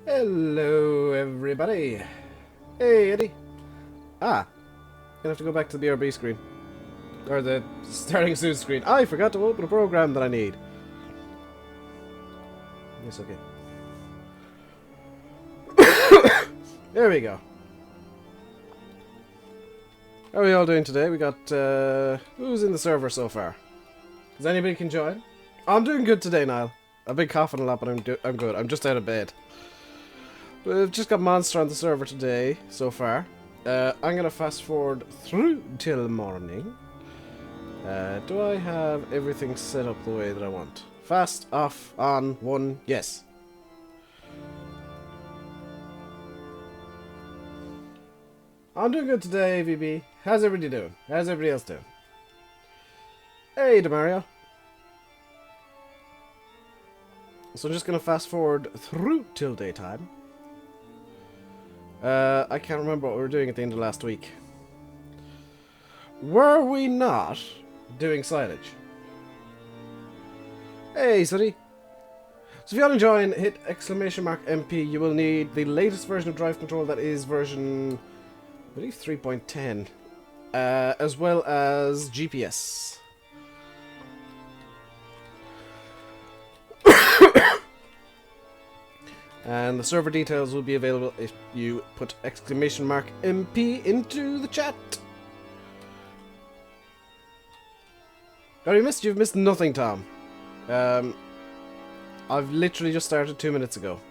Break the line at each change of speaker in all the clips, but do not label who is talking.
Hello, everybody. Hey, Eddie. Gonna have to go back to the BRB screen. Or the starting soon screen. I forgot to open a program that I need. Yes, okay. There we go. How are we all doing today? We got, who's in the server so far? Does anybody can join? I'm doing good today, Niall. I've been coughing a lot, but I'm good. I'm just out of bed. We've just got Monster on the server today, so far. I'm gonna fast forward through till morning. Do I have everything set up the way that I want? Fast, off, on, 1, yes. I'm doing good today, VB. How's everybody doing? How's everybody else doing? Hey, Demario. So I'm just gonna fast forward through till daytime. I can't remember what we were doing at the end of last week. Were we not doing silage? Hey, Sonny. So if you want to join, hit !MP. You will need the latest version of Drive Control, that is version, I believe, 3.10, as well as GPS. And the server details will be available if you put !MP into the chat. Oh, you've missed nothing, Tom. I've literally just started 2 minutes ago.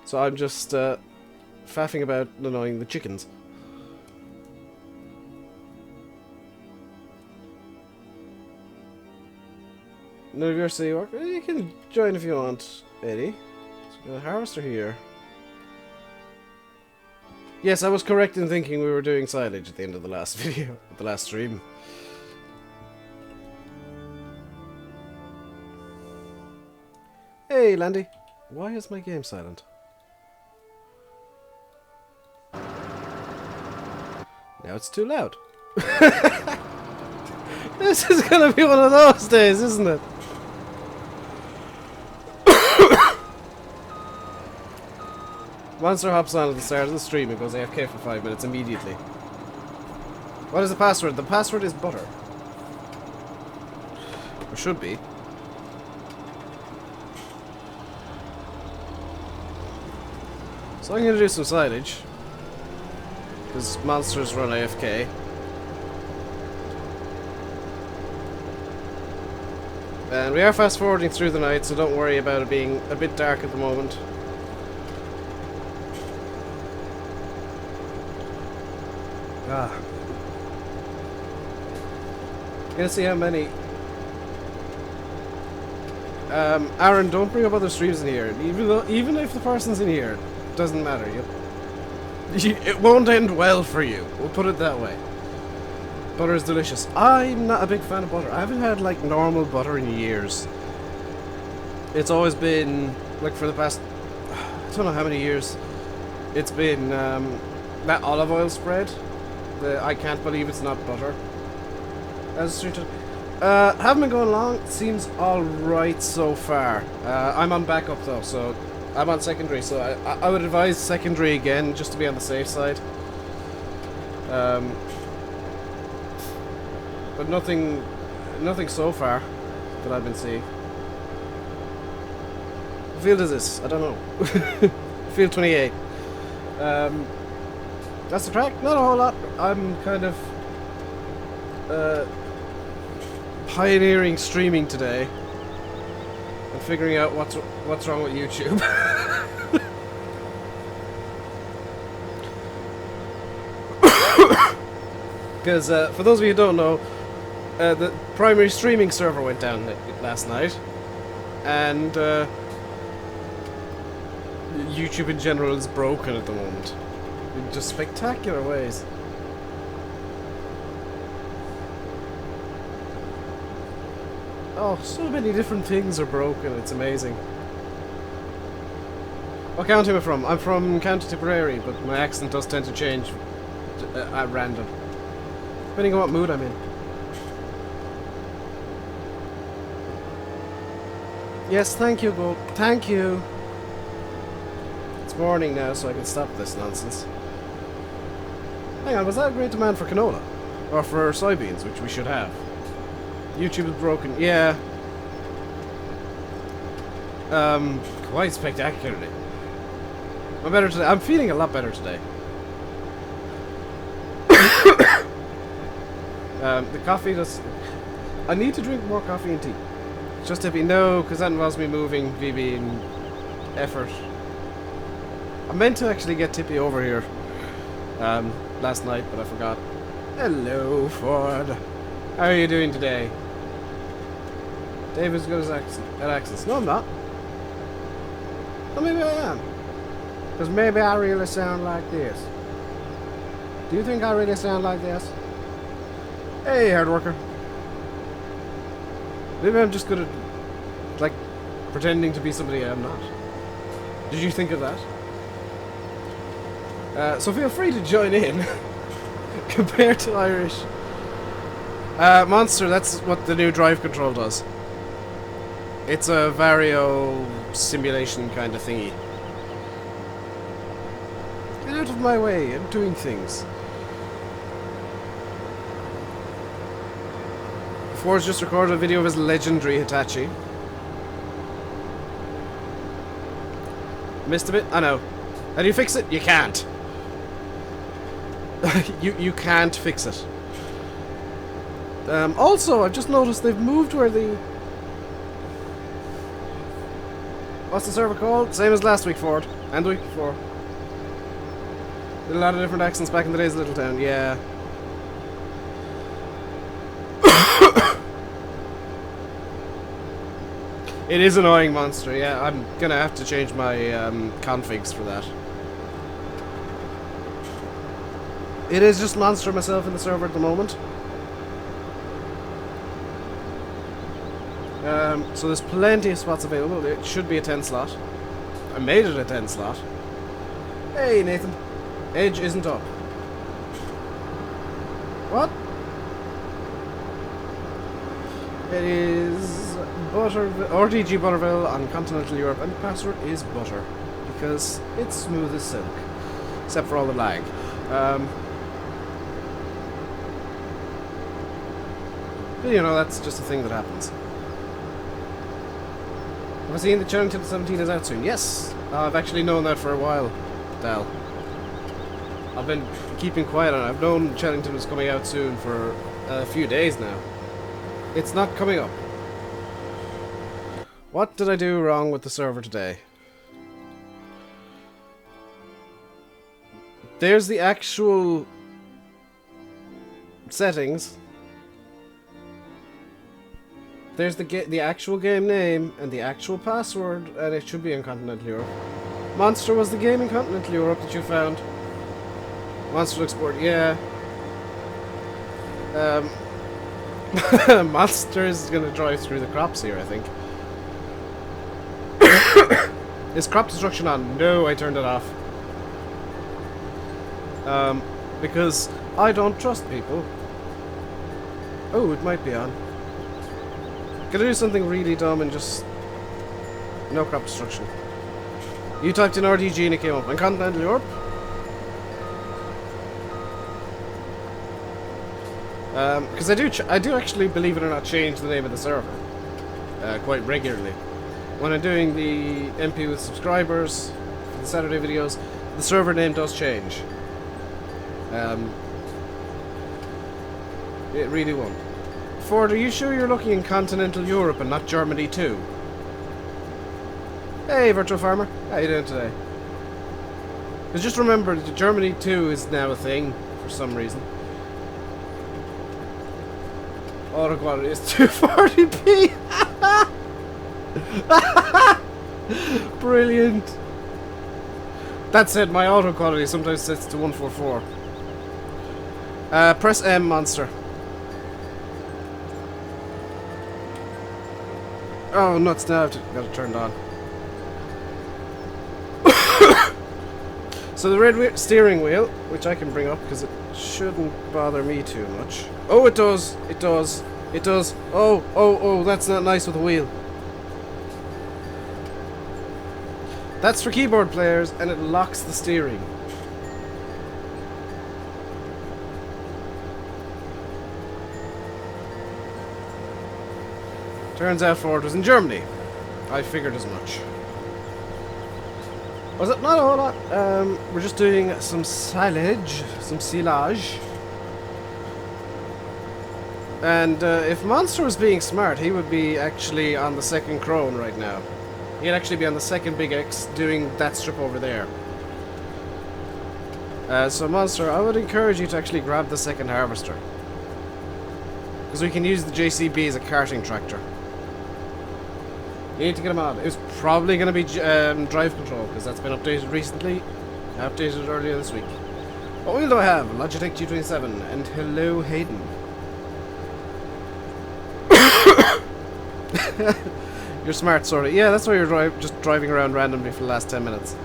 So I'm just faffing about annoying the chickens. None of your city work? You can join if you want, Eddie. So we got a harvester here. Yes, I was correct in thinking we were doing silage at the end of the last video, the last stream. Hey, Landy. Why is my game silent? Now it's too loud. This is gonna be one of those days, isn't it? Monster hops on at the start of the stream and goes AFK for 5 minutes immediately. What is the password? The password is butter. Or should be. So I'm gonna do some silage. Because monsters run AFK. And we are fast forwarding through the night, so don't worry about it being a bit dark at the moment. Gonna see how many. Aaron, don't bring up other streams in here. Even if the person's in here, it doesn't matter. It won't end well for you. We'll put it that way. Butter is delicious. I'm not a big fan of butter. I haven't had like normal butter in years. It's always been like for the past, I don't know how many years. It's been that olive oil spread. I can't believe it's not butter. As treated. Haven't been going long. Seems alright so far. I'm on backup though, so I'm on secondary. So I would advise secondary again, just to be on the safe side. But nothing so far that I've been seeing. What field is this? I don't know. Field 28. That's the track. Not a whole lot. I'm kind of pioneering streaming today and figuring out what's wrong with YouTube. Because for those of you who don't know, the primary streaming server went down last night, and YouTube in general is broken at the moment in just spectacular ways. Oh, so many different things are broken, it's amazing. What county am I from? I'm from County Tipperary, but my accent does tend to change at random, depending on what mood I'm in. Yes, thank you, Gold. Thank you. morning now so I can stop this nonsense. Hang on, was that a great demand for canola? Or for soybeans, which we should have? YouTube is broken. Yeah. Quite spectacularly. I'm better today. I'm feeling a lot better today. The coffee does... I need to drink more coffee and tea. Just Tippy, no, because that involves me moving, VB, and effort. I meant to actually get Tippy over here last night, but I forgot. Hello, Ford. How are you doing today? David's good at accents. No, I'm not. Well, maybe I am. Because maybe I really sound like this. Do you think I really sound like this? Hey, hard worker. Maybe I'm just good at, like, pretending to be somebody I'm not. Did you think of that? So feel free to join in. Compared to Irish. Monster, that's what the new drive control does. It's a Vario simulation kind of thingy. Get out of my way, I'm doing things. Ford's just recorded a video of his legendary Hitachi. Missed a bit? I know. How do you fix it? You can't. you can't fix it. Also, I've just noticed they've moved where the... What's the server called? Same as last week, Ford. And the week before. Did a lot of different accents back in the days of Little Town. Yeah. It is annoying, Monster. Yeah, I'm gonna have to change my configs for that. It is just Monster myself in the server at the moment. So there's plenty of spots available. It should be a 10 slot. I made it a 10 slot. Hey, Nathan. Edge isn't up. What? It is RDG Butterville on continental Europe, and the password is butter because it's smooth as silk, except for all the lag. But you know, that's just a thing that happens. Have I seen the Challenging 17 is out soon? Yes! I've actually known that for a while, Dal. I've been keeping quiet on it. I've known Chellington was coming out soon for a few days now. It's not coming up. What did I do wrong with the server today? There's the actual settings. There's the actual game name and the actual password, and it should be in Continental Europe. Monster was the game in Continental Europe that you found. Monster Export, yeah. Monster is gonna drive through the crops here, I think. Is crop destruction on? No, I turned it off. Because I don't trust people. Oh, it might be on. Could I do something really dumb and just... No crop destruction. You typed in RDG and it came up. In Continental Europe? Because I do actually, believe it or not, change the name of the server. Quite regularly. When I'm doing the MP with subscribers, for the Saturday videos, the server name does change. It really won't. Ford, are you sure you're looking in Continental Europe and not Germany too? Hey, Virtual Farmer. How you doing today? Because just remember that Germany 2 is now a thing, for some reason. Auto quality is 240p! Brilliant! That said, my auto quality sometimes sets to 144. Press M, Monster. Oh, nuts, now I've got it turned on. So the red steering wheel, which I can bring up because it shouldn't bother me too much. Oh, it does! It does! It does! Oh, that's not nice with the wheel. That's for keyboard players, and it locks the steering. Turns out Ford was in Germany. I figured as much. Was it? Not a whole lot. We're just doing some silage, some silage. And if Monster was being smart, he would be actually on the second crone right now. He'd actually be on the second big X doing that strip over there. So Monster, I would encourage you to actually grab the second harvester. Because we can use the JCB as a carting tractor. You need to get him on. It's probably going to be drive control, because that's been updated recently. Updated earlier this week. What wheel do I have? Logitech G27. And hello, Hayden. You're smart, sort of. Yeah, that's why you're just driving around randomly for the last 10 minutes.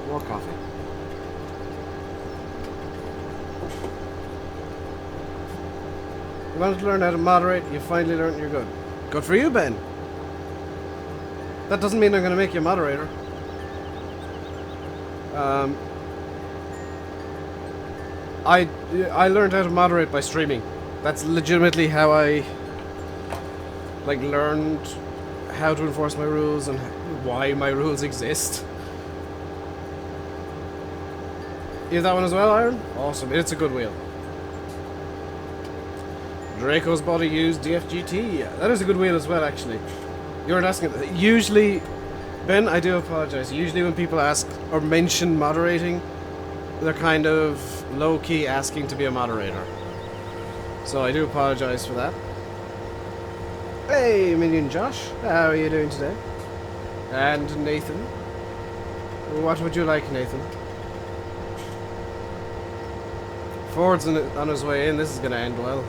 More coffee. You wanted to learn how to moderate, you finally learned you're good. Good for you, Ben. That doesn't mean I'm going to make you a moderator. I learned how to moderate by streaming. That's legitimately how I learned how to enforce my rules and why my rules exist. You have that one as well, Aaron? Awesome. It's a good wheel. Draco's body used DFGT. That is a good wheel as well, actually. You weren't asking. Usually, Ben, I do apologize. Usually when people ask or mention moderating, they're kind of low-key asking to be a moderator. So I do apologize for that. Hey, Minion Josh. How are you doing today? And Nathan. What would you like, Nathan? Ford's on his way in. This is going to end well.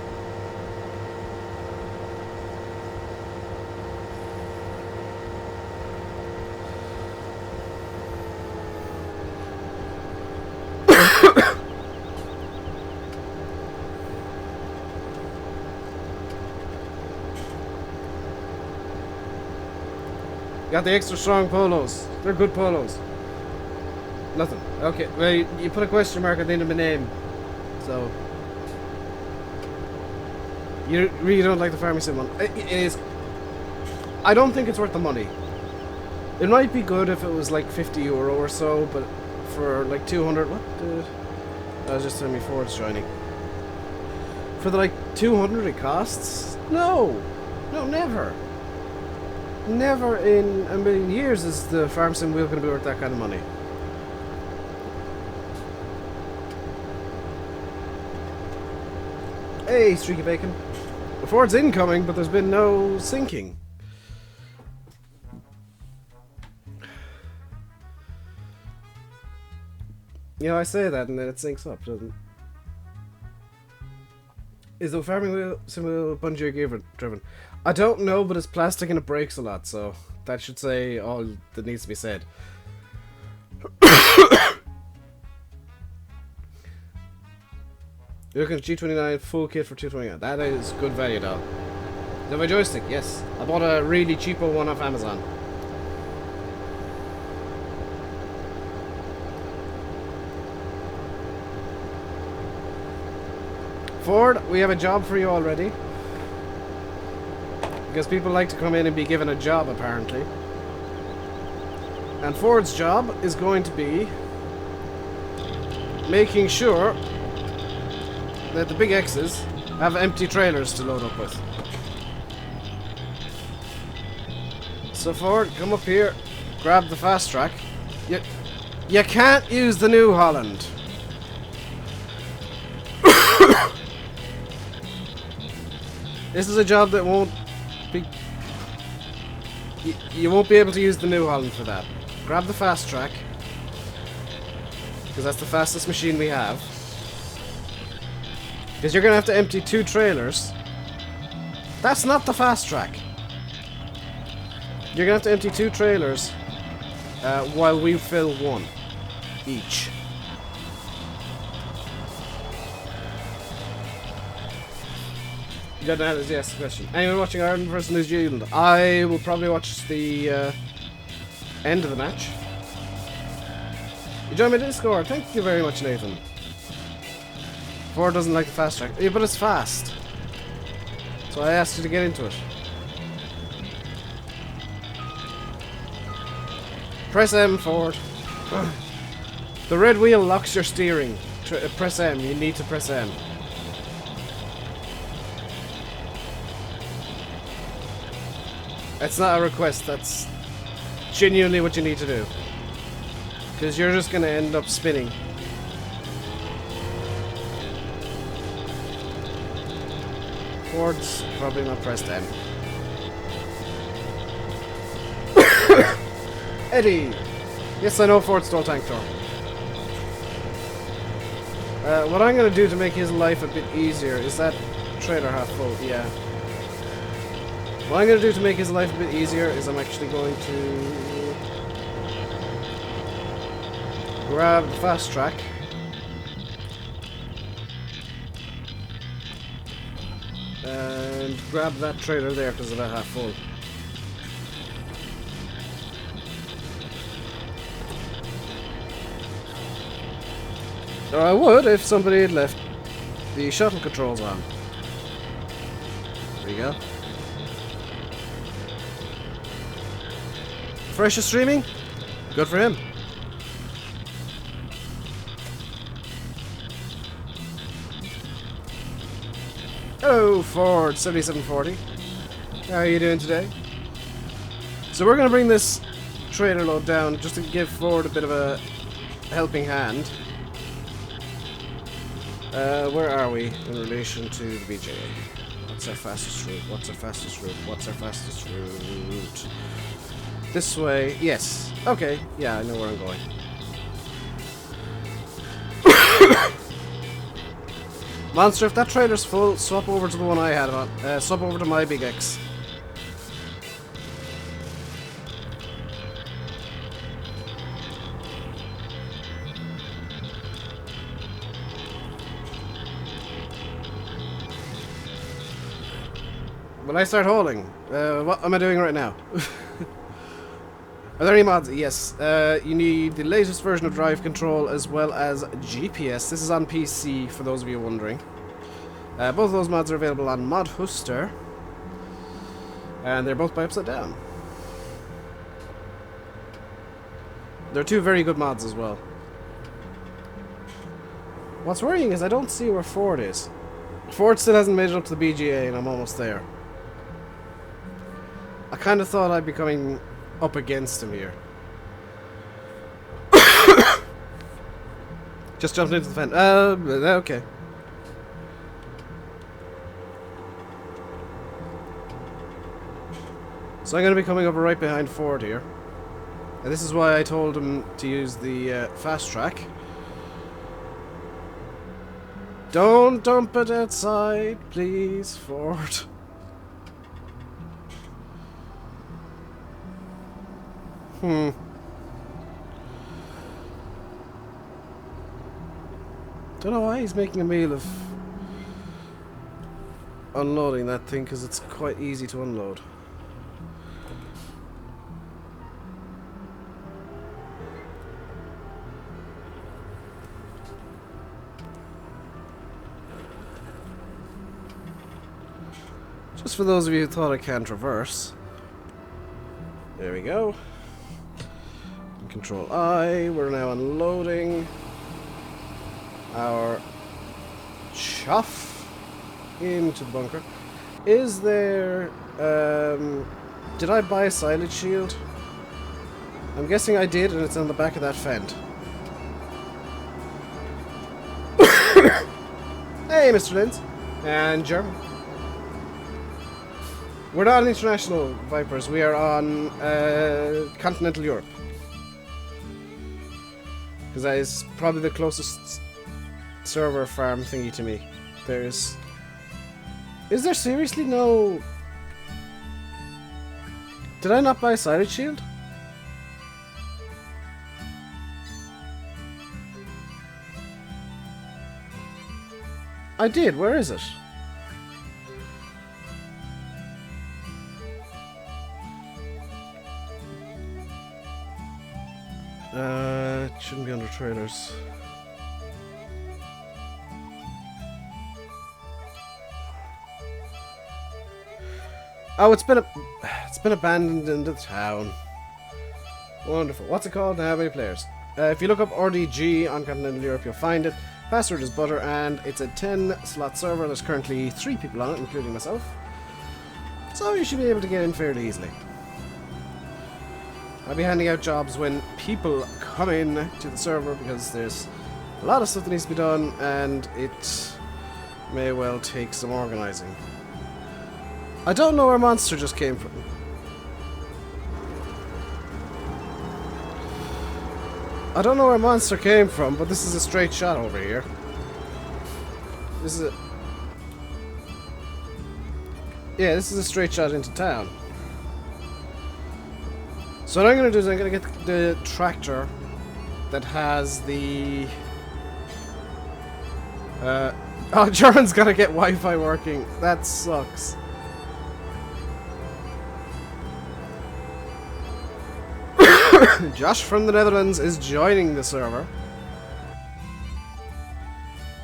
Got the extra strong polos. They're good polos. Nothing. Okay, well, you put a question mark at the end of my name. So. You really don't like the Farming Sim one. It is. I don't think it's worth the money. It might be good if it was like €50 or so, but for like 200. What the. I was just telling me Ford's joining. For the like 200 it costs? No! No, never. Never in a million years is the Farm Sim wheel going to be worth that kind of money. Hey, Streaky Bacon. The Ford's incoming, but there's been no sinking. You know, I say that and then it syncs up, doesn't it? Is the Farming Sim wheel bungee or gear driven? I don't know, but it's plastic and it breaks a lot, so that should say all that needs to be said. You're looking at G29 full kit for $229. That is good value, though. Is that my joystick? Yes. I bought a really cheapo one off Amazon. Ford, we have a job for you already. Because people like to come in and be given a job, apparently. And Ford's job is going to be making sure that the big X's have empty trailers to load up with. So Ford, come up here, grab the fast track. You can't use the New Holland. This is a job that won't be... You won't be able to use the New Holland for that. Grab the fast track. Because that's the fastest machine we have. Because you're going to have to empty 2 trailers. That's not the fast track. You're going to have to empty 2 trailers while we fill 1 each. Yeah, that is yes. The question. Anyone watching Ireland versus New Zealand? I will probably watch the end of the match. You joined my Discord. Thank you very much, Nathan. Ford doesn't like the fast track. Yeah, but it's fast. So I asked you to get into it. Press M, Ford. The red wheel locks your steering. Press M. You need to press M. That's not a request. That's genuinely what you need to do. Because you're just going to end up spinning. Ford's probably not pressed M. Eddie! Yes, I know Ford stole tank door. What I'm going to do to make his life a bit easier is that trailer half full, yeah. What I'm going to do to make his life a bit easier is I'm actually going to grab the fast track. And grab that trailer there because of that half full. Or I would if somebody had left the shuttle controls on. There you go. Fresh is streaming? Good for him. Hello, Ford 7740. How are you doing today? So we're going to bring this trailer load down just to give Ford a bit of a helping hand. Where are we in relation to the BJ? What's our fastest route? What's our fastest route? What's our fastest route? This way. Yes. Okay. Yeah, I know where I'm going. Monster, if that trailer's full, swap over to the one I had on. Swap over to my Big X. When I start hauling, what am I doing right now? Are there any mods? Yes. You need the latest version of Drive Control as well as GPS. This is on PC, for those of you wondering. Both of those mods are available on Mod Huster. And they're both by Upside Down. They're two very good mods as well. What's worrying is I don't see where Ford is. Ford still hasn't made it up to the BGA and I'm almost there. I kind of thought I'd be coming up against him here. Just jumped into the fence. Okay. So I'm going to be coming up right behind Ford here. And this is why I told him to use the fast track. Don't dump it outside, please, Ford. Don't know why he's making a meal of unloading that thing, because it's quite easy to unload. Just for those of you who thought I can't reverse. There we go. Control I. We're now unloading our chuff into the bunker. Is there... did I buy a silage shield? I'm guessing I did, and it's on the back of that fend. Hey, Mr. Linz. And German. We're not on International Vipers, we are on Continental Europe. Because that is probably the closest server farm thingy to me. There's... Is there seriously no... Did I not buy a silage shield? I did, where is it? It shouldn't be under trailers. Oh, it's been abandoned in the town. Wonderful. What's it called and how many players? If you look up RDG on continental Europe, you'll find it. Password is butter, and it's a 10-slot server. There's currently 3 people on it, including myself. So you should be able to get in fairly easily. I'll be handing out jobs when people come in to the server because there's a lot of stuff that needs to be done, and it may well take some organising. I don't know where Monster just came from. I don't know where Monster came from, but this is a straight shot over here. This is a... Yeah, this is a straight shot into town. So what I'm going to do is I'm going to get the tractor that has the... Oh, German's got to get Wi-Fi working. That sucks. Josh from the Netherlands is joining the server.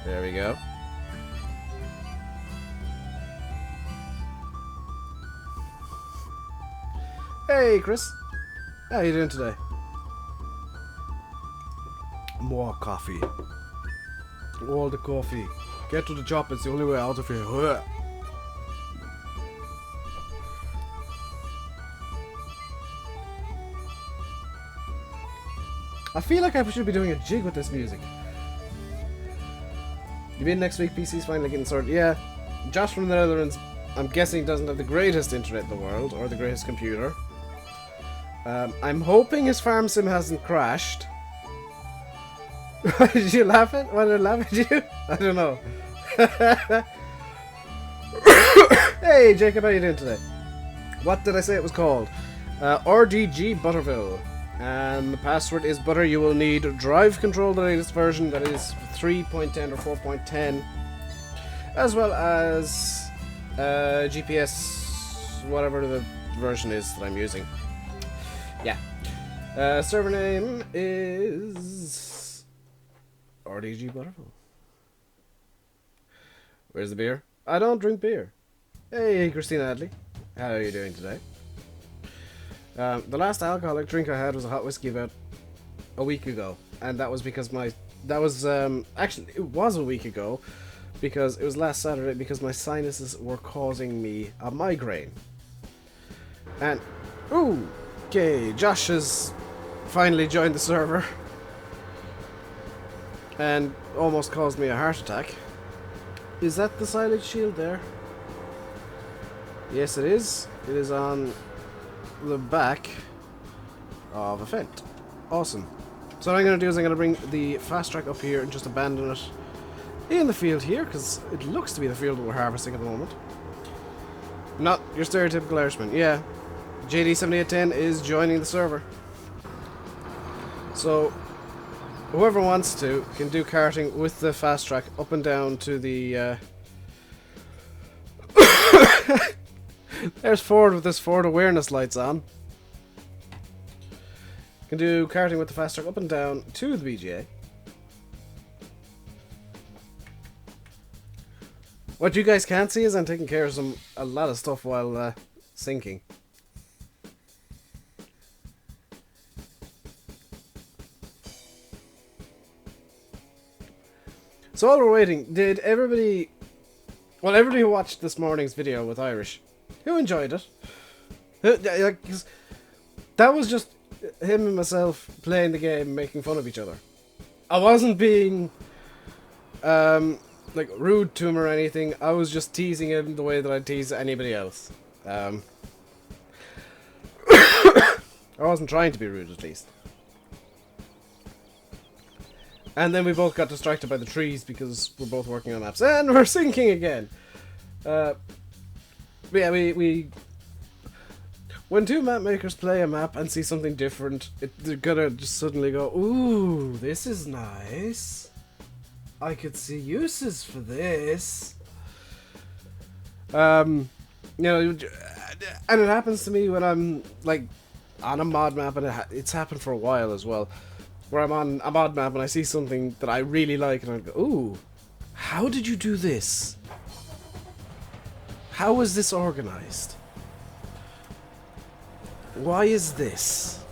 There we go. Hey, Chris. How are you doing today? More coffee. All the coffee. Get to the job, it's the only way out of here. I feel like I should be doing a jig with this music. You mean next week PC's finally getting sorted? Yeah. Josh from the Netherlands, I'm guessing, doesn't have the greatest internet in the world, or the greatest computer. I'm hoping his farm sim hasn't crashed. Did you laugh at? Why did I laugh at you? I don't know. Hey Jacob, how are you doing today? What did I say it was called? RDG Butterville. And the password is butter. You will need drive control, the latest version, that is 3.10 or 4.10, as well as GPS, whatever the version is that I'm using. Yeah. Server name is RDG Butterful. Where's the beer? I don't drink beer. Hey, Christina Adley. How are you doing today? The last alcoholic drink I had was a hot whiskey about a week ago, and that was because actually it was a week ago, because it was last Saturday, because my sinuses were causing me a migraine. And ooh, okay, Josh has finally joined the server and almost caused me a heart attack. Is that the silage shield there? Yes, it is. It is on the back of a Fent. Awesome. So what I'm going to do is I'm going to bring the fast track up here and just abandon it in the field here, because it looks to be the field that we're harvesting at the moment. Not your stereotypical Irishman. Yeah, JD7810 is joining the server. So whoever wants to can do karting with the fast track up and down to the there's Ford with his Ford awareness lights on. Can do karting with the fast track up and down to the BGA. What you guys can't see is I'm taking care of a lot of stuff while sinking. So while we're waiting, did everybody... Well, everybody who watched this morning's video with Irish, who enjoyed it? That was just him and myself playing the game, making fun of each other. I wasn't being like rude to him or anything. I was just teasing him the way that I'd tease anybody else. I wasn't trying to be rude, at least. And then we both got distracted by the trees because we're both working on maps, and we're sinking again. Yeah, we when two map makers play a map and see something different, they're gonna just suddenly go, "Ooh, this is nice. I could see uses for this." You know, and it happens to me when I'm like on a mod map, and it's happened for a while as well. where I'm on a mod map and I see something that I really like and I go, ooh, how did you do this? How is this organized? Why is this?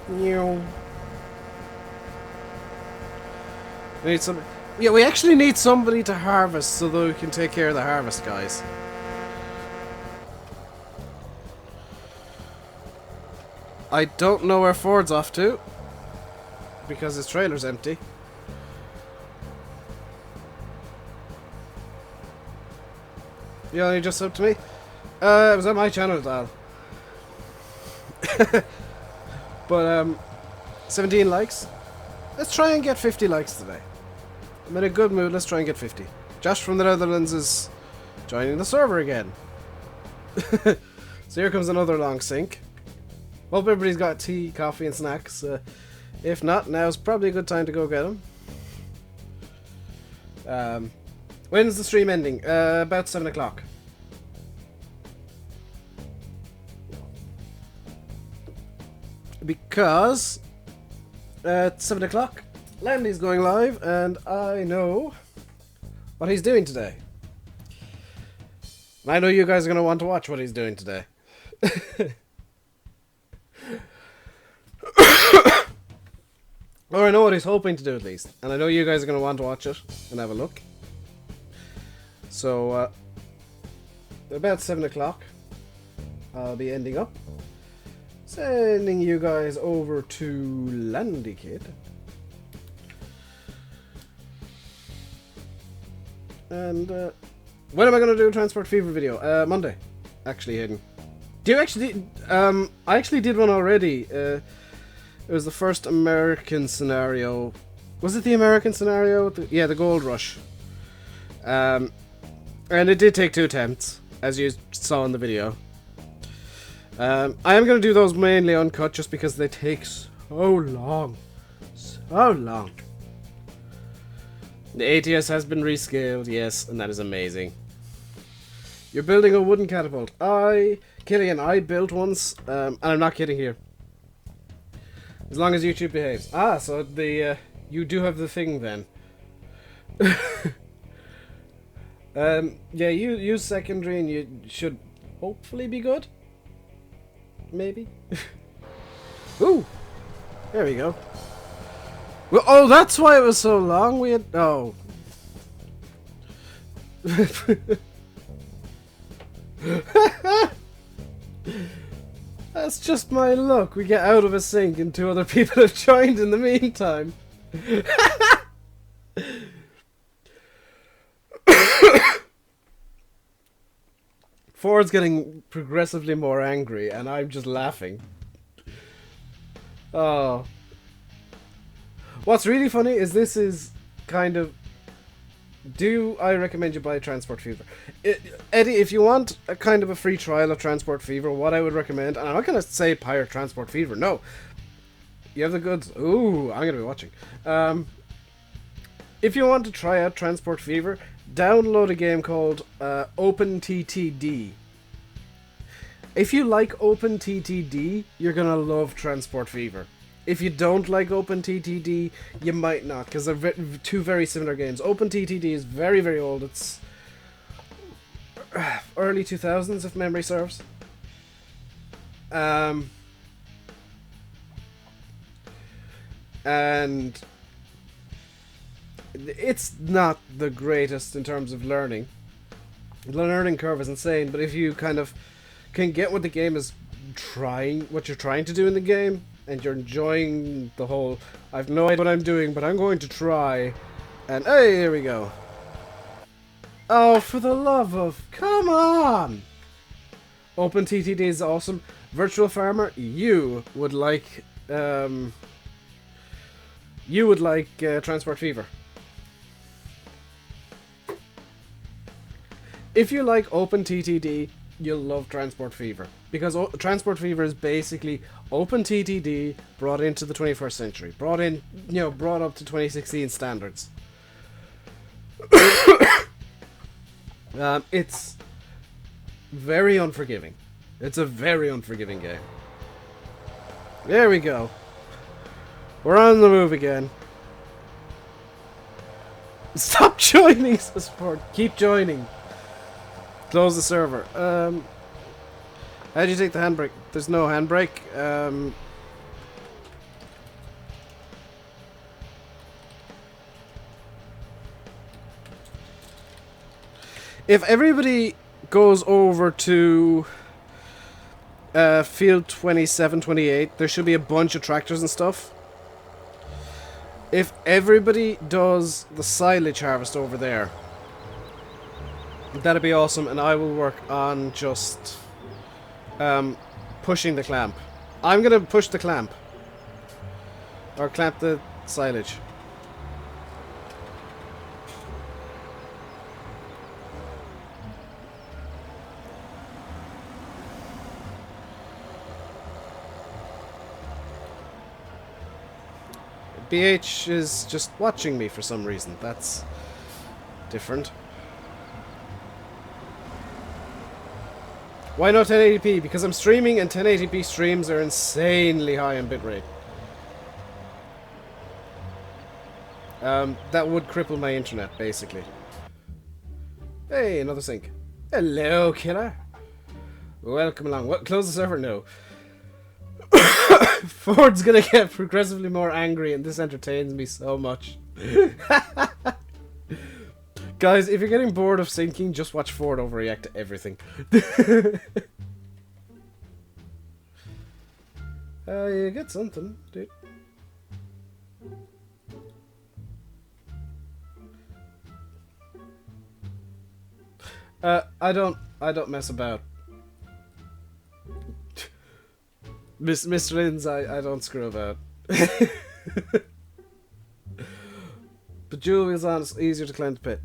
We need some. Yeah, we actually need somebody to harvest so that we can take care of the harvest, guys. I don't know where Ford's off to because his trailer's empty. You only just up to me? It was on my channel, Dal. But 17 likes. Let's try and get 50 likes today. I'm in a good mood. Let's try and get 50. Josh from the Netherlands is joining the server again. So here comes another long sync. Hope everybody's got tea, coffee, and snacks. If not, now's probably a good time to go get them. When's the stream ending? About 7 o'clock. Because at 7 o'clock, Landy's going live, and I know what he's doing today. And I know you guys are going to want to watch what he's doing today. Or I know what he's hoping to do at least. And I know you guys are going to want to watch it and have a look. So, about 7 o'clock, I'll be ending up. Sending you guys over to Landy Kid. And, when am I going to do a Transport Fever video? Monday. Actually, Hayden. Do you actually... I actually did one already. It was the first American scenario. Was it the American scenario? Yeah, the Gold Rush. And it did take 2 attempts, as you saw in the video. I am going to do those mainly uncut just because they take so long. So long. The ATS has been rescaled, yes, and that is amazing. You're building a wooden catapult. Killian, I built once, and I'm not kidding here. As long as YouTube behaves. Ah, so the you do have the thing then. Yeah, you use secondary and you should hopefully be good. Maybe. Ooh, there we go. Well, oh, that's why it was so long. We had That's just my luck. We get out of a sync and 2 other people have joined in the meantime. Ford's getting progressively more angry and I'm just laughing. Oh. What's really funny is this is kind of... Do I recommend you buy Transport Fever? Eddie, if you want a kind of a free trial of Transport Fever, what I would recommend, and I'm not going to say pirate Transport Fever, no. You have the goods. Ooh, I'm going to be watching. If you want to try out Transport Fever, download a game called OpenTTD. If you like OpenTTD, you're going to love Transport Fever. If you don't like OpenTTD, you might not, because they're 2 very similar games. OpenTTD is very, very old. It's early 2000s, if memory serves. And it's not the greatest in terms of learning. The learning curve is insane, but if you kind of can get what the game is what you're trying to do in the game, and you're enjoying the whole, I've no idea what I'm doing, but I'm going to try. And hey, here we go. Oh, for the love of, come on! OpenTTD is awesome. Virtual Farmer, you would like Transport Fever. If you like OpenTTD, you'll love Transport Fever. Because Transport Fever is basically OpenTTD brought into the 21st century. Brought up to 2016 standards. It's very unforgiving. It's a very unforgiving game. There we go. We're on the move again. Stop joining, support. Keep joining. Close the server. How do you take the handbrake? There's no handbrake. If everybody goes over to field 27, 28, there should be a bunch of tractors and stuff. If everybody does the silage harvest over there, that'd be awesome, and I will work on just pushing the clamp. I'm gonna push the clamp. Or clamp the silage. BH is just watching me for some reason. That's different. Why not 1080p? Because I'm streaming and 1080p streams are insanely high in bitrate. That would cripple my internet, basically. Hey, another sync. Hello, killer. Welcome along. What? Close the server? No. Ford's gonna get progressively more angry, and this entertains me so much. Guys, if you're getting bored of syncing, just watch Ford overreact to everything. You get something, dude. I don't mess about. Mr. Linz, I don't screw about. But Jewel is on, it's easier to climb the pit.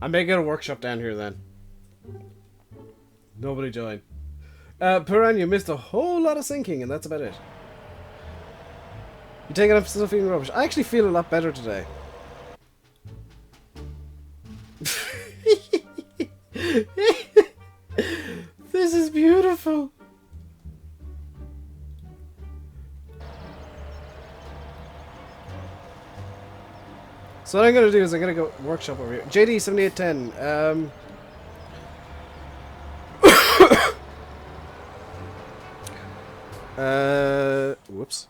I may get a workshop down here then. Nobody join. Piran, you missed a whole lot of sinking, and that's about it. You taking up still feeling rubbish? I actually feel a lot better today. This is beautiful. So what I'm gonna do is I'm gonna go workshop over here. JD 7810. Whoops.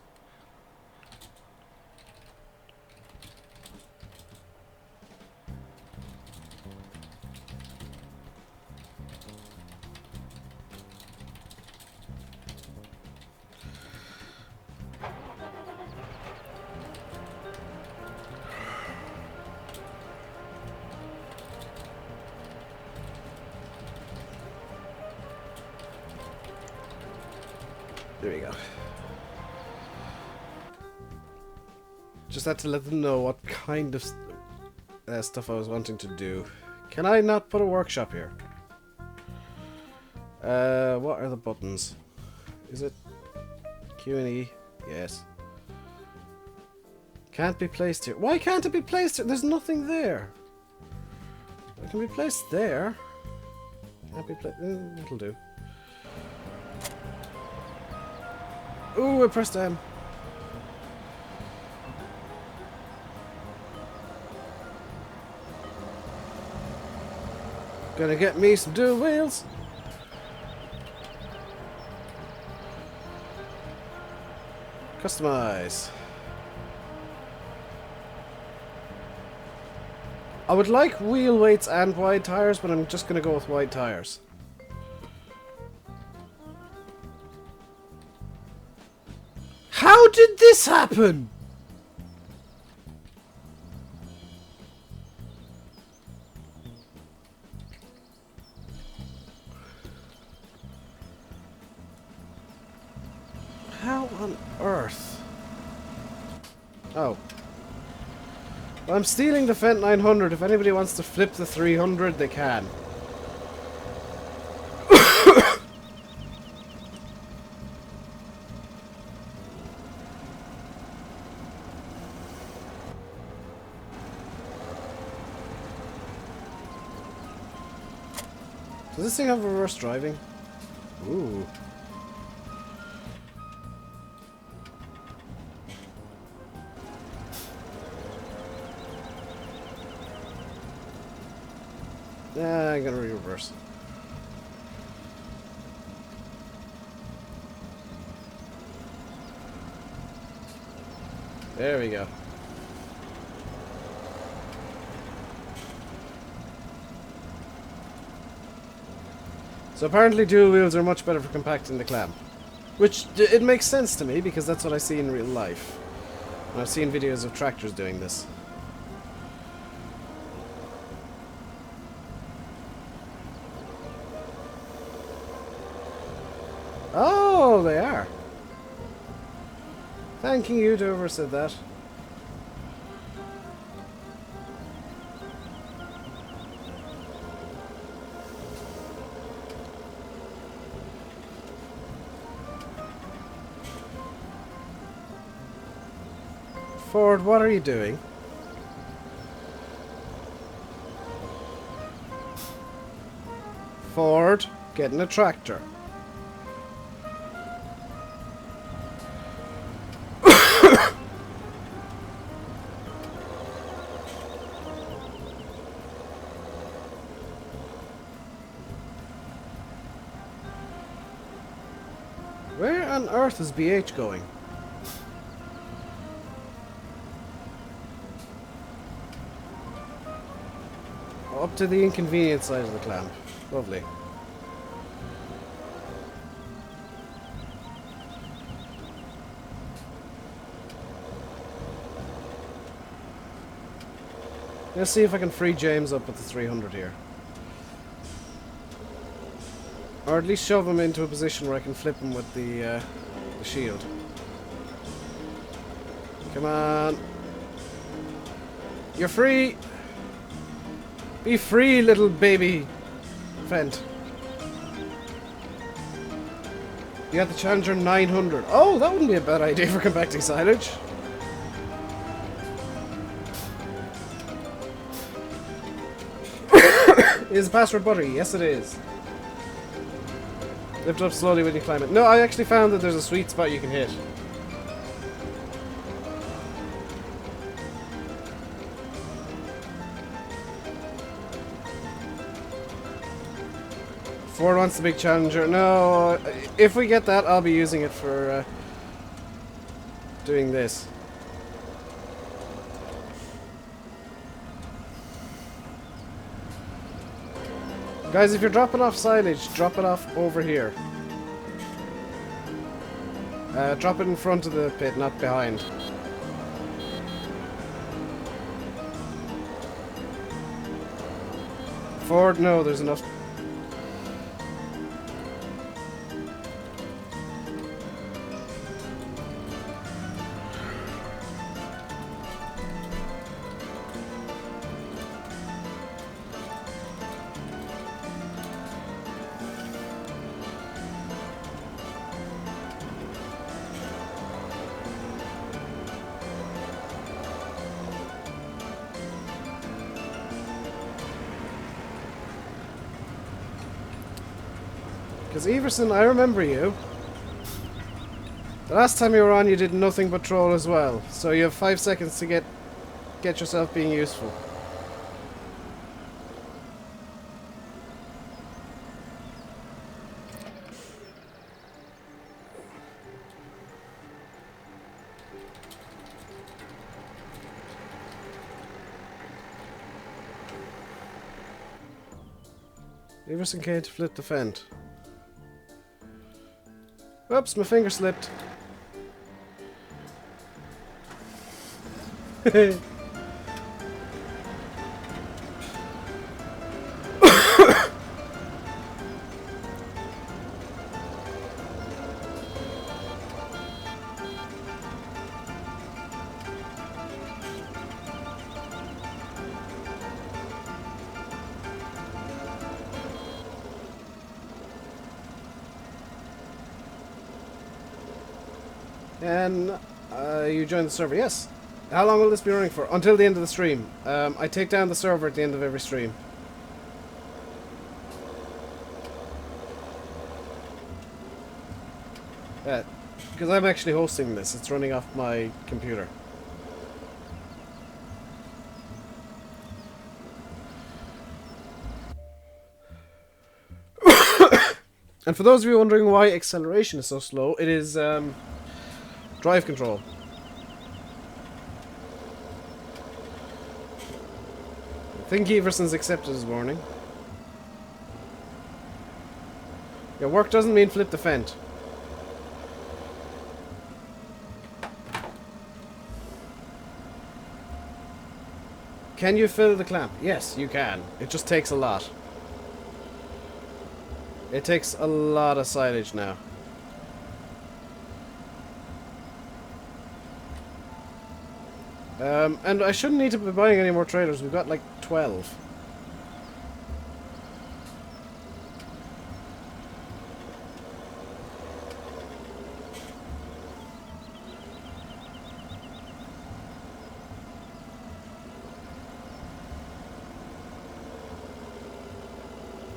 There we go. Just had to let them know what kind of stuff I was wanting to do. Can I not put a workshop here? What are the buttons? Is it Q and E? Yes. Can't be placed here. Why can't it be placed here? There's nothing there. It can be placed there. Can't be placed. It'll do. Ooh, I pressed M. Gonna get me some dual wheels. Customize. I would like wheel weights and wide tires, but I'm just gonna go with wide tires. How did this happen? How on earth? Oh. Well, I'm stealing the Fent 900. If anybody wants to flip the 300, they can. Does this thing have reverse driving? Ooh. I'm gonna reverse. There we go. So apparently dual wheels are much better for compacting the clam. Which, it makes sense to me, because that's what I see in real life. And I've seen videos of tractors doing this. Oh, they are. Thanking you to whoever said that. Ford, what are you doing? Ford, getting a tractor. Where on earth is BH going? Up to the inconvenient side of the clamp. Lovely. Let's see if I can free James up with the 300 here. Or at least shove him into a position where I can flip him with the shield. Come on. You're free! Be free, little baby Fent. You got the Challenger 900. Oh, that wouldn't be a bad idea for compacting silage. Is the password buttery? Yes, it is. Lift up slowly when you climb it. No, I actually found that there's a sweet spot you can hit. Ford wants the big Challenger. No, if we get that, I'll be using it for doing this. Guys, if you're dropping off silage, drop it off over here. Drop it in front of the pit, not behind. Ford, no, there's enough. Because Everson, I remember you. The last time you were on, you did nothing but troll as well. So you have 5 seconds to get yourself being useful. Everson came to flip the fend. Oops, my finger slipped. And you joined the server, yes. How long will this be running for? Until the end of the stream. I take down the server at the end of every stream. Because I'm actually hosting this, it's running off my computer. And for those of you wondering why acceleration is so slow, it is drive control. I think Everson's accepted his warning. Your work doesn't mean flip the fence. Can you fill the clamp? Yes, you can. It just takes a lot. It takes a lot of silage now. And I shouldn't need to be buying any more trailers. We've got like 12.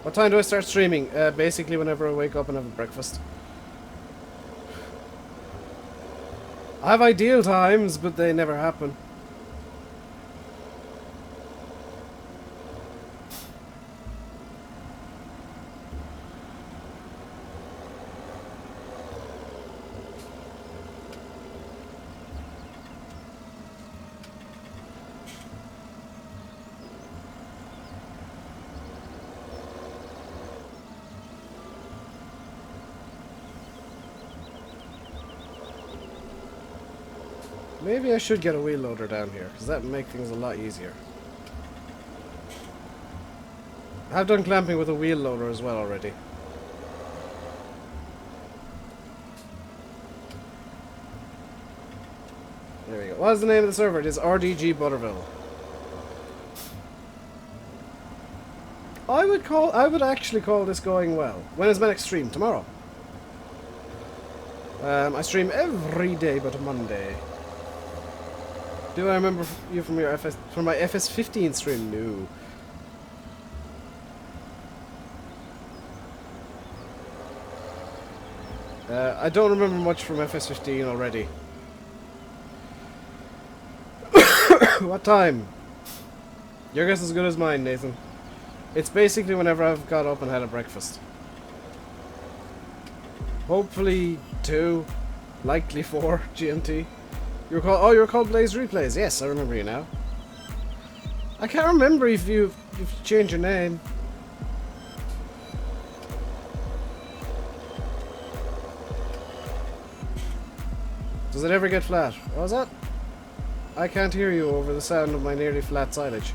What time do I start streaming? Basically whenever I wake up and have a breakfast. I have ideal times, but they never happen. Maybe I should get a wheel loader down here, because that would make things a lot easier. I've done clamping with a wheel loader as well already. There we go. What is the name of the server? It is RDG Butterville. I would actually call this going well. When is my next stream? Tomorrow. I stream every day but Monday. Do I remember you from your from my FS15 stream? No. I don't remember much from FS15 already. What time? Your guess is as good as mine, Nathan. It's basically whenever I've got up and had a breakfast. Hopefully 2, likely 4 GMT. You're called Blaze Replays. Yes, I remember you now. I can't remember if you changed your name. Does it ever get flat? What was that? I can't hear you over the sound of my nearly flat silage.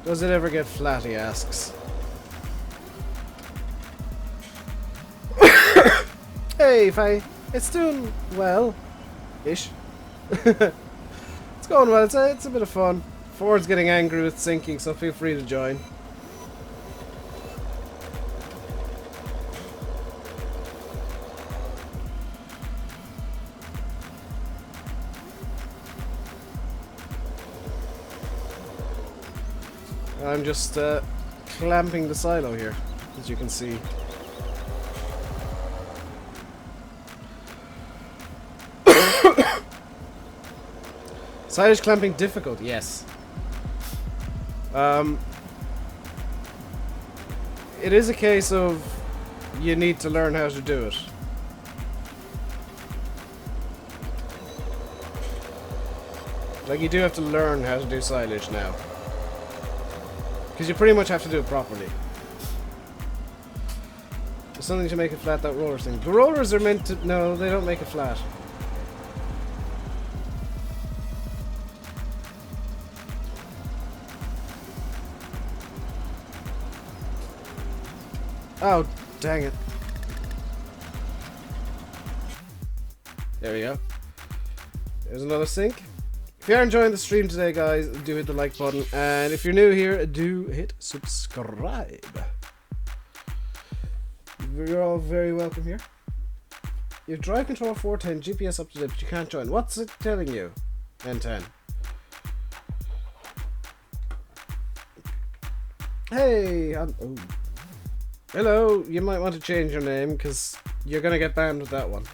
Does it ever get flat, he asks. Hey, Faye. It's doing well-ish. It's going well. It's a bit of fun. Ford's getting angry with sinking, so feel free to join. I'm just clamping the silo here, as you can see. Silage clamping difficult, yes. It is a case of you need to learn how to do it. Like, you do have to learn how to do silage now. Because you pretty much have to do it properly. There's something to make it flat, that roller thing. The rollers are meant to... No, they don't make it flat. Oh, dang it. There we go. There's another sink. If you are enjoying the stream today, guys, do hit the like button. And if you're new here, do hit subscribe. You're all very welcome here. You have drive control 410, GPS up to date, but you can't join. What's it telling you? N10. Hey, oh. Hello, you might want to change your name, because you're going to get banned with that one.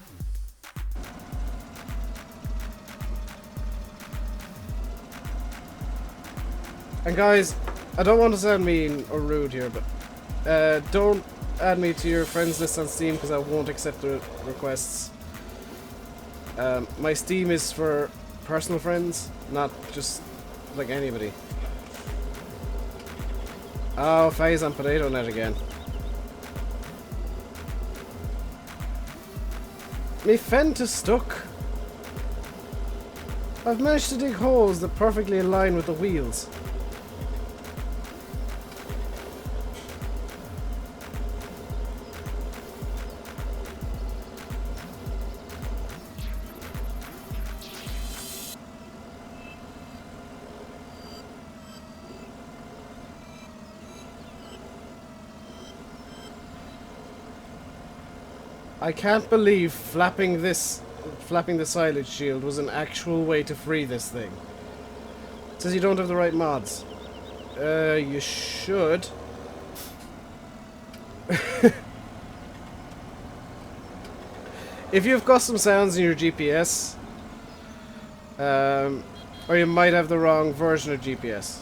And guys, I don't want to sound mean or rude here, but don't add me to your friends list on Steam, because I won't accept the requests. My Steam is for personal friends, not just like anybody. Oh, Faye's on Potato Net again. Me fent is stuck. I've managed to dig holes that perfectly align with the wheels. I can't believe flapping the silage shield was an actual way to free this thing. It says you don't have the right mods. You should. If you have custom sounds in your GPS, or you might have the wrong version of GPS.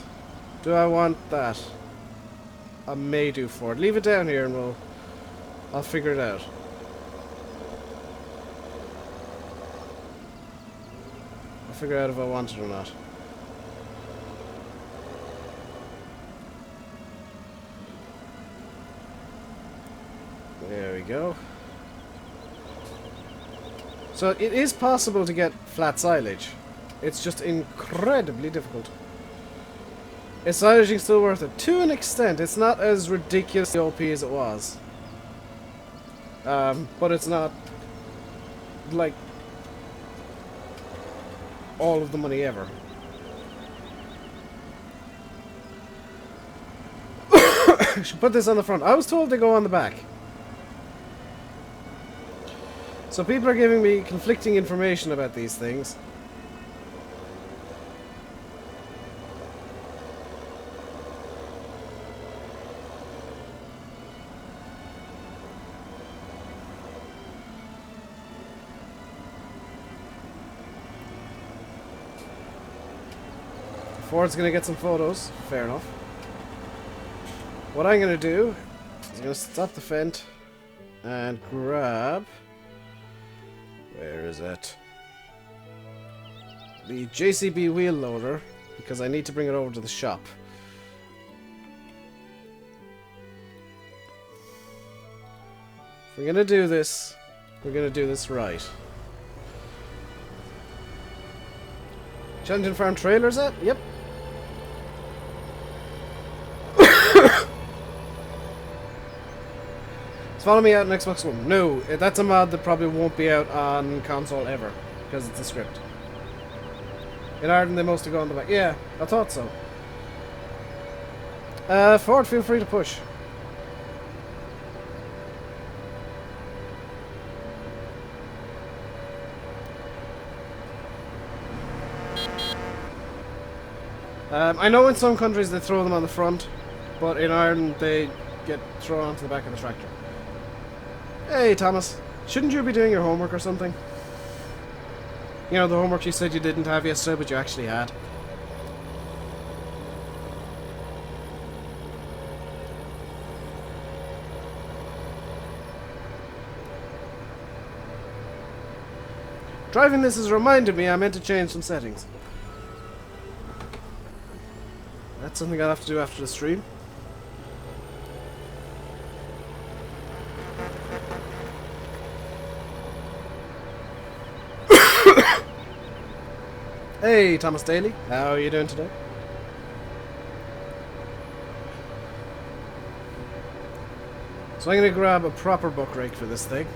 Do I want that? I may do for it. Leave it down here and I'll figure it out. Figure out if I want it or not. There we go. So it is possible to get flat silage. It's just incredibly difficult. Is silaging still worth it? To an extent. It's not as ridiculously OP as it was. But it's not like all of the money ever. Should put this on the front. I was told they go on the back. So people are giving me conflicting information about these things. Ford's gonna get some photos. Fair enough. What I'm gonna do is I'm gonna stop the fent and grab. Where is it? The JCB wheel loader, because I need to bring it over to the shop. If we're gonna do this, we're gonna do this right. Challenging Farm trailers at? Yep. Follow me out on Xbox One. No, that's a mod that probably won't be out on console ever, because it's a script. In Ireland, they mostly go on the back. Yeah, I thought so. Ford, feel free to push. I know in some countries they throw them on the front, but in Ireland they get thrown onto the back of the tractor. Hey, Thomas. Shouldn't you be doing your homework or something? You know, the homework you said you didn't have yesterday, but you actually had. Driving this has reminded me I meant to change some settings. That's something I'll have to do after the stream. Hey, Thomas Daly. How are you doing today? So I'm going to grab a proper buck rake for this thing.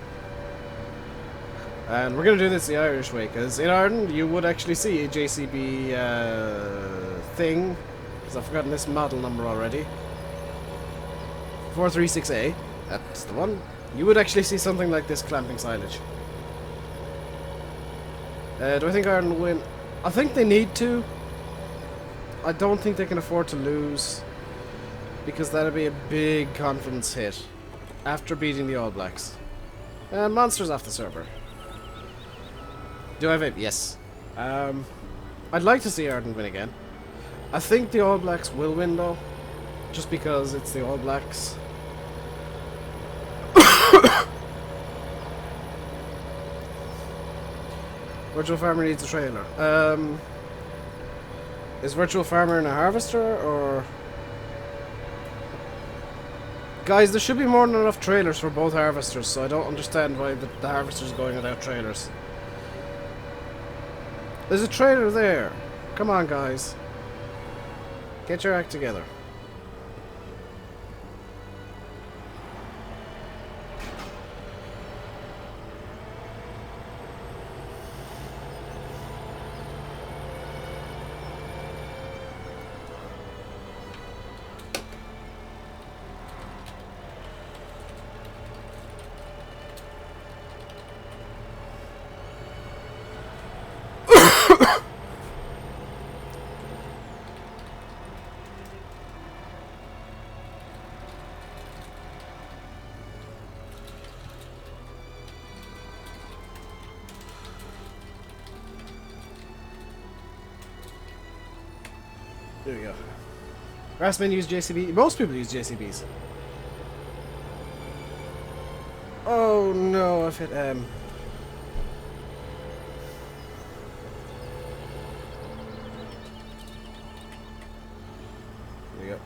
And we're going to do this the Irish way, because in Ireland you would actually see a JCB thing, because I've forgotten this model number already. 436A, that's the one. You would actually see something like this clamping silage. Do I think Ireland will win? I think they need to. I don't think they can afford to lose. because that'd be a big confidence hit after beating the All Blacks. Monsters off the server. Do I have it? Yes. I'd like to see Ireland win again. I think the All Blacks will win though, just because it's the All Blacks. Virtual Farmer needs a trailer. Is Virtual Farmer in a harvester, or... Guys, there should be more than enough trailers for both harvesters, so I don't understand why the harvester's going without trailers. There's a trailer there. Come on, guys. Get your act together. There we go. Grassmen use JCB. Most people use JCBs. Oh no, I've hit M. There we go.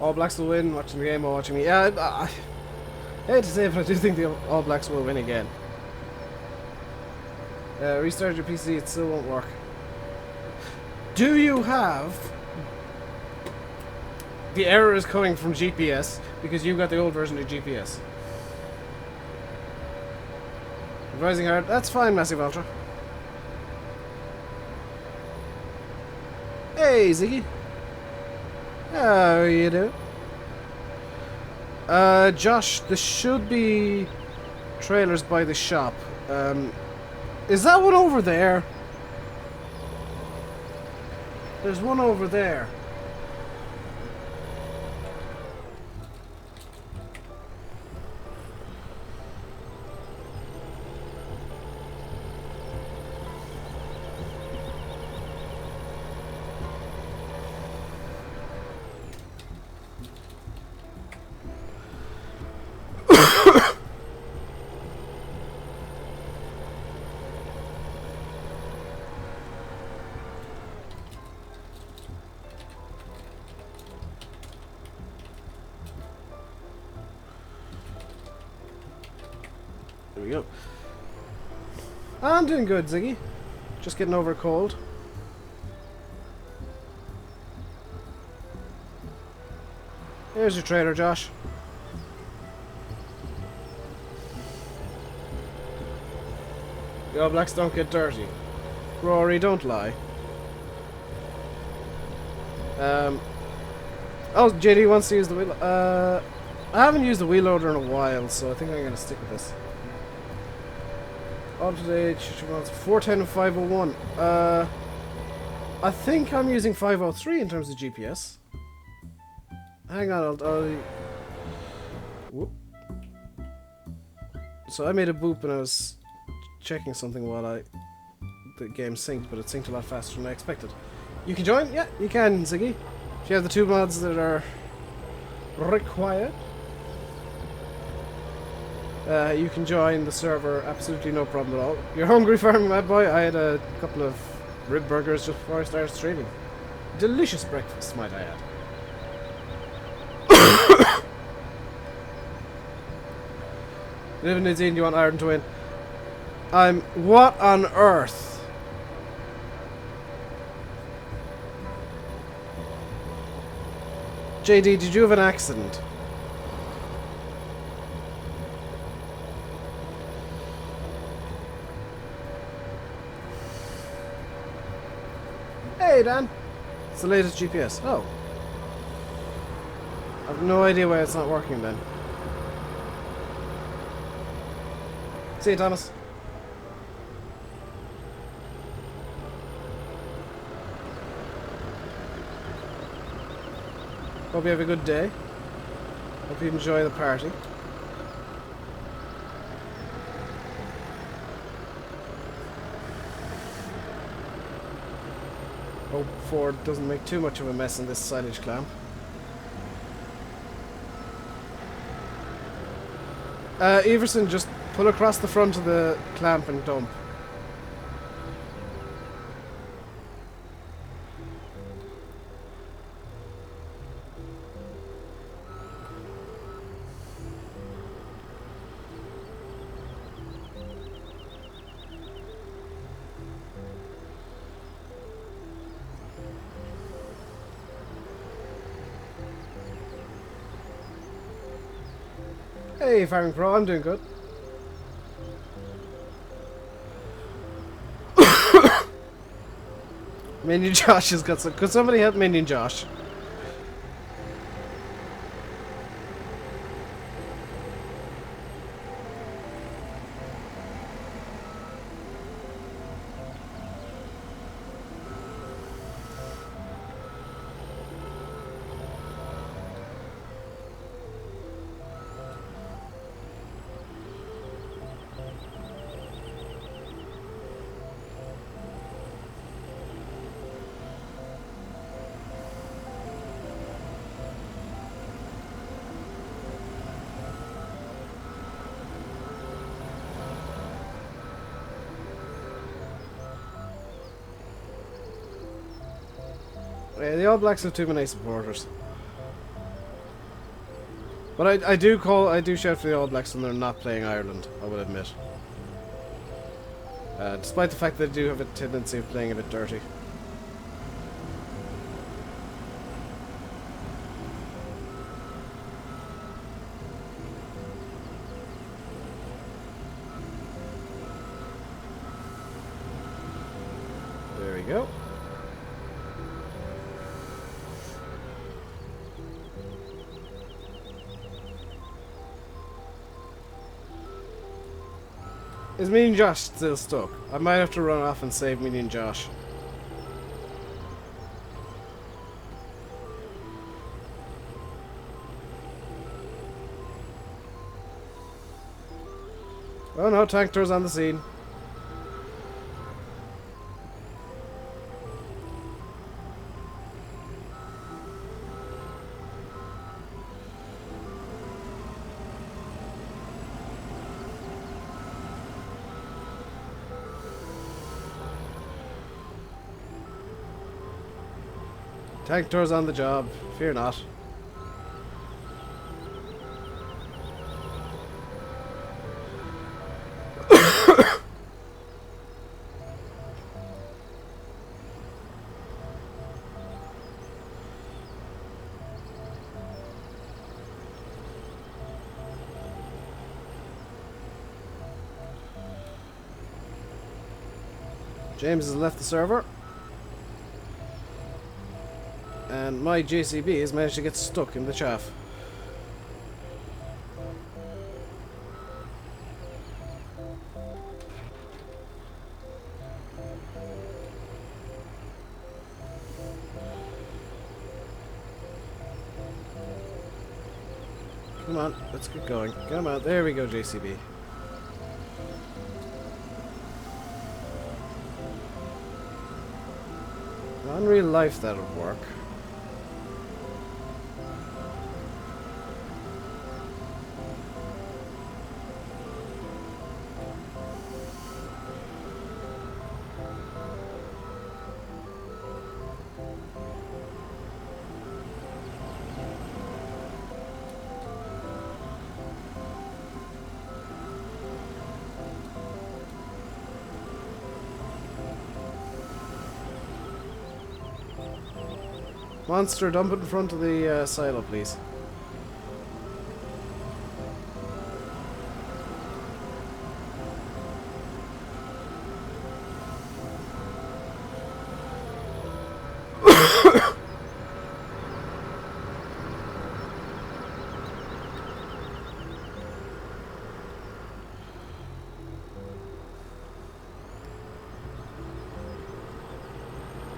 All Blacks will win. Watching the game while watching me. Yeah, I hate to say it, but I do think the All Blacks will win again. Restart your PC, it still won't work. Do you have... The error is coming from GPS, because you got the old version of GPS. Advising hard. That's fine, Massive Ultra. Hey, Ziggy. How you doing? Josh, there should be trailers by the shop. Is that one over there? There's one over there. There we go. I'm doing good, Ziggy. Just getting over a cold. Here's your trailer, Josh. The All Blacks don't get dirty. Rory, don't lie. Oh, JD wants to use the wheel. I haven't used the wheel loader in a while, so I think I'm gonna stick with this. Alternate 410 and 501. I think I'm using 503 in terms of GPS. Hang on, whoop. So I made a boop and I was checking something while the game synced, but it synced a lot faster than I expected. You can join? Yeah, you can, Ziggy. If you have the 2 mods that are required. You can join the server, absolutely no problem at all. You're hungry, farming mad boy? I had a couple of rib burgers just before I started streaming. Delicious breakfast, might I add. You live in New Zealand, you want Ireland to win. What on earth? JD, did you have an accident? Hey, Dan. It's the latest GPS. Oh. I have no idea why it's not working then. See you, Thomas. Hope you have a good day. Hope you enjoy the party. Hope Ford doesn't make too much of a mess in this silage clamp. Everson, just pull across the front of the clamp and dump. Hey, Farming Pro, I'm doing good. Minion Josh has got some. Could somebody help Minion Josh? Yeah, the All Blacks have too many supporters. But I do shout for the All Blacks when they're not playing Ireland, I will admit. Despite the fact that they do have a tendency of playing a bit dirty. There we go. Is Minion Josh still stuck? I might have to run off and save Minion Josh. Oh no, tank tour's on the scene. Tank tour's on the job, fear not. James has left the server. And my JCB has managed to get stuck in the chaff. Come on, let's get going. Come on, there we go, JCB. In real life, that would work. Monster, dump it in front of the silo, please.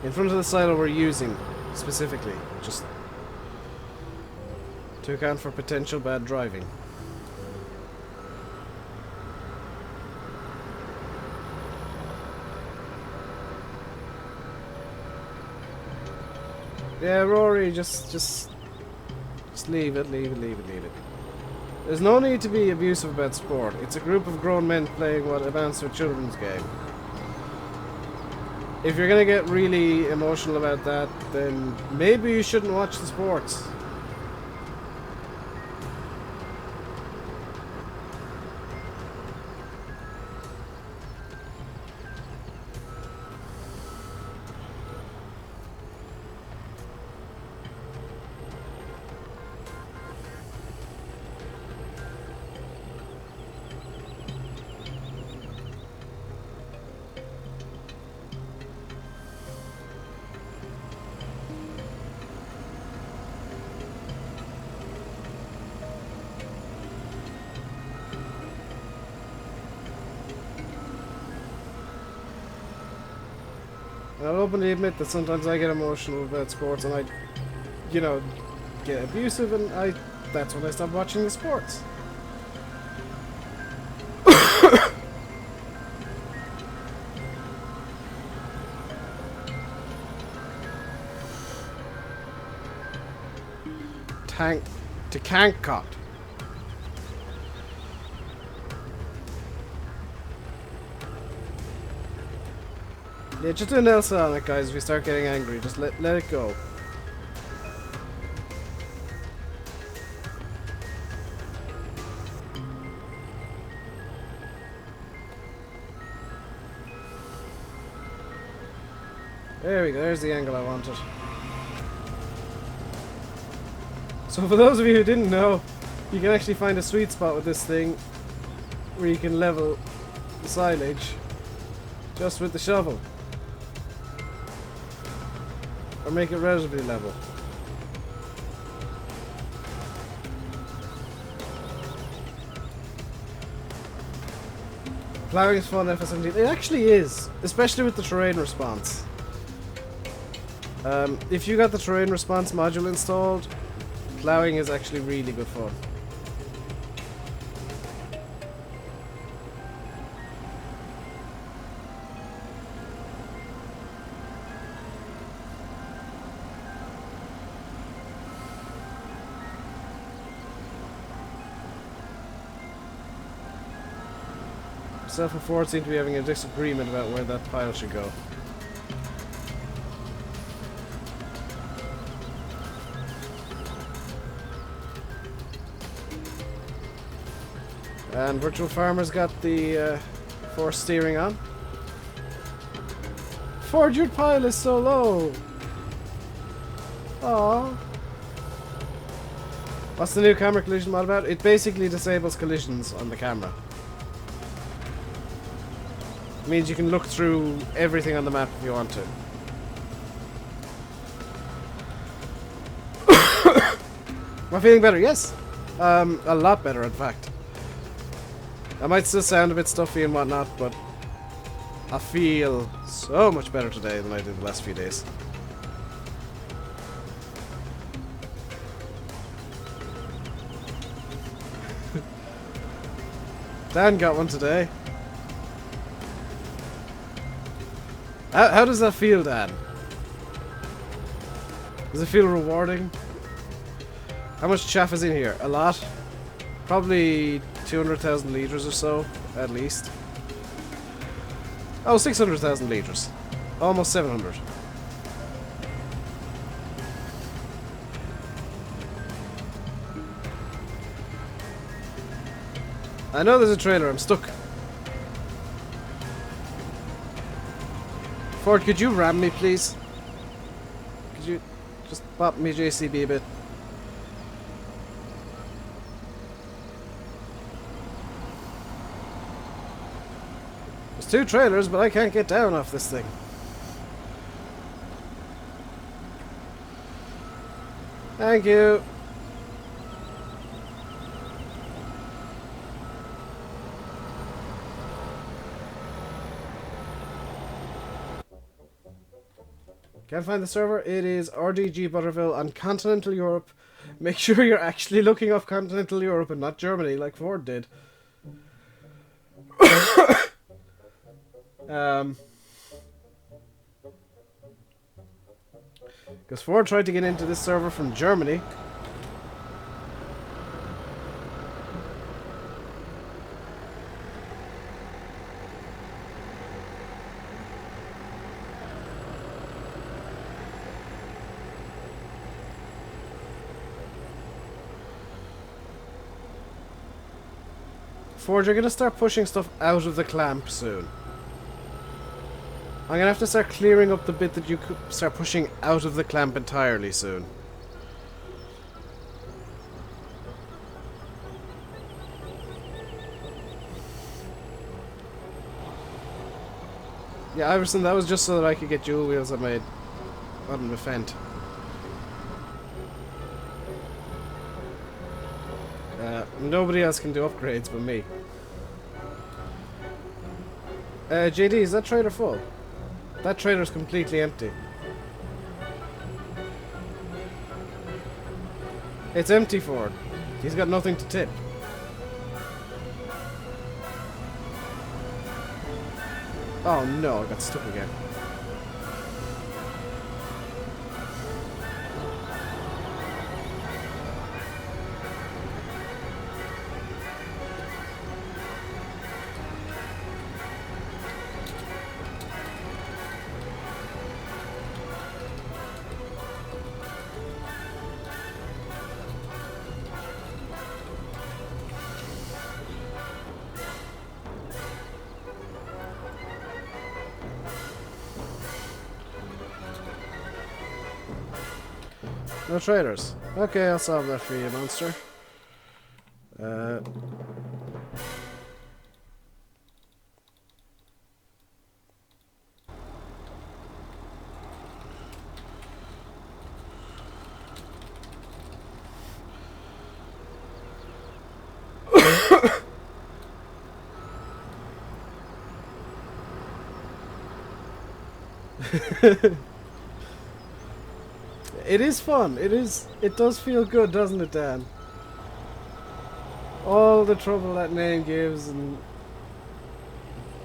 In front of the silo we're using, specifically. Just to account for potential bad driving. Yeah, Rory, just leave it. There's no need to be abusive about sport. It's a group of grown men playing what amounts to a children's game. If you're gonna get really emotional about that, then maybe you shouldn't watch the sports. I'll openly admit that sometimes I get emotional about sports and I, you know, get abusive, and that's when I stop watching the sports. Tank to Cancot. Yeah, just do an Elsa on it, guys. If we start getting angry, just let it go. There we go. There's the angle I wanted. So for those of you who didn't know, you can actually find a sweet spot with this thing where you can level the silage just with the shovel. Or make it relatively level. Plowing is fun, FS17. It actually is, especially with the terrain response. If you got the terrain response module installed, plowing is actually really good fun. Myself and Ford seem to be having a disagreement about where that pile should go. And Virtual Farmer's got the force steering on. Ford, your pile is so low! Aww. What's the new camera collision mod about? It basically disables collisions on the camera. It means you can look through everything on the map if you want to. Am I feeling better? Yes! A lot better, in fact. I might still sound a bit stuffy and whatnot, but I feel so much better today than I did the last few days. Dan got one today. How does that feel, Dan? Does it feel rewarding? How much chaff is in here? A lot? Probably 200,000 litres or so, at least. Oh, 600,000 litres. Almost 700. I know there's a trailer, I'm stuck. Ford, could you ram me, please? Could you just pop me JCB a bit? There's two trailers, but I can't get down off this thing. Thank you. Can't find the server. It is RDG Butterville on continental Europe Make sure you're actually looking off continental Europe and not Germany like Ford did. Because Ford tried to get into this server from Germany. Ford, you're going to start pushing stuff out of the clamp soon. I'm going to have to start clearing up the bit that you could start pushing out of the clamp entirely soon. Yeah, Iverson, that was just so that I could get dual wheels on my Fent. Nobody else can do upgrades but me. JD, is that trailer full? That trailer's completely empty. It's empty, Ford. He's got nothing to tip. Oh no, I got stuck again. No trailers. Okay, I'll solve that for you, monster. It is fun. It does feel good, doesn't it, Dan? All the trouble that name gives, and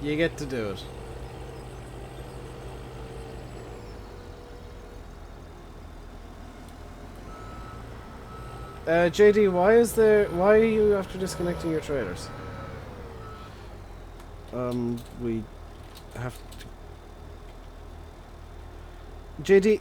you get to do it. JD, why are you after disconnecting your trailers? We have to... JD...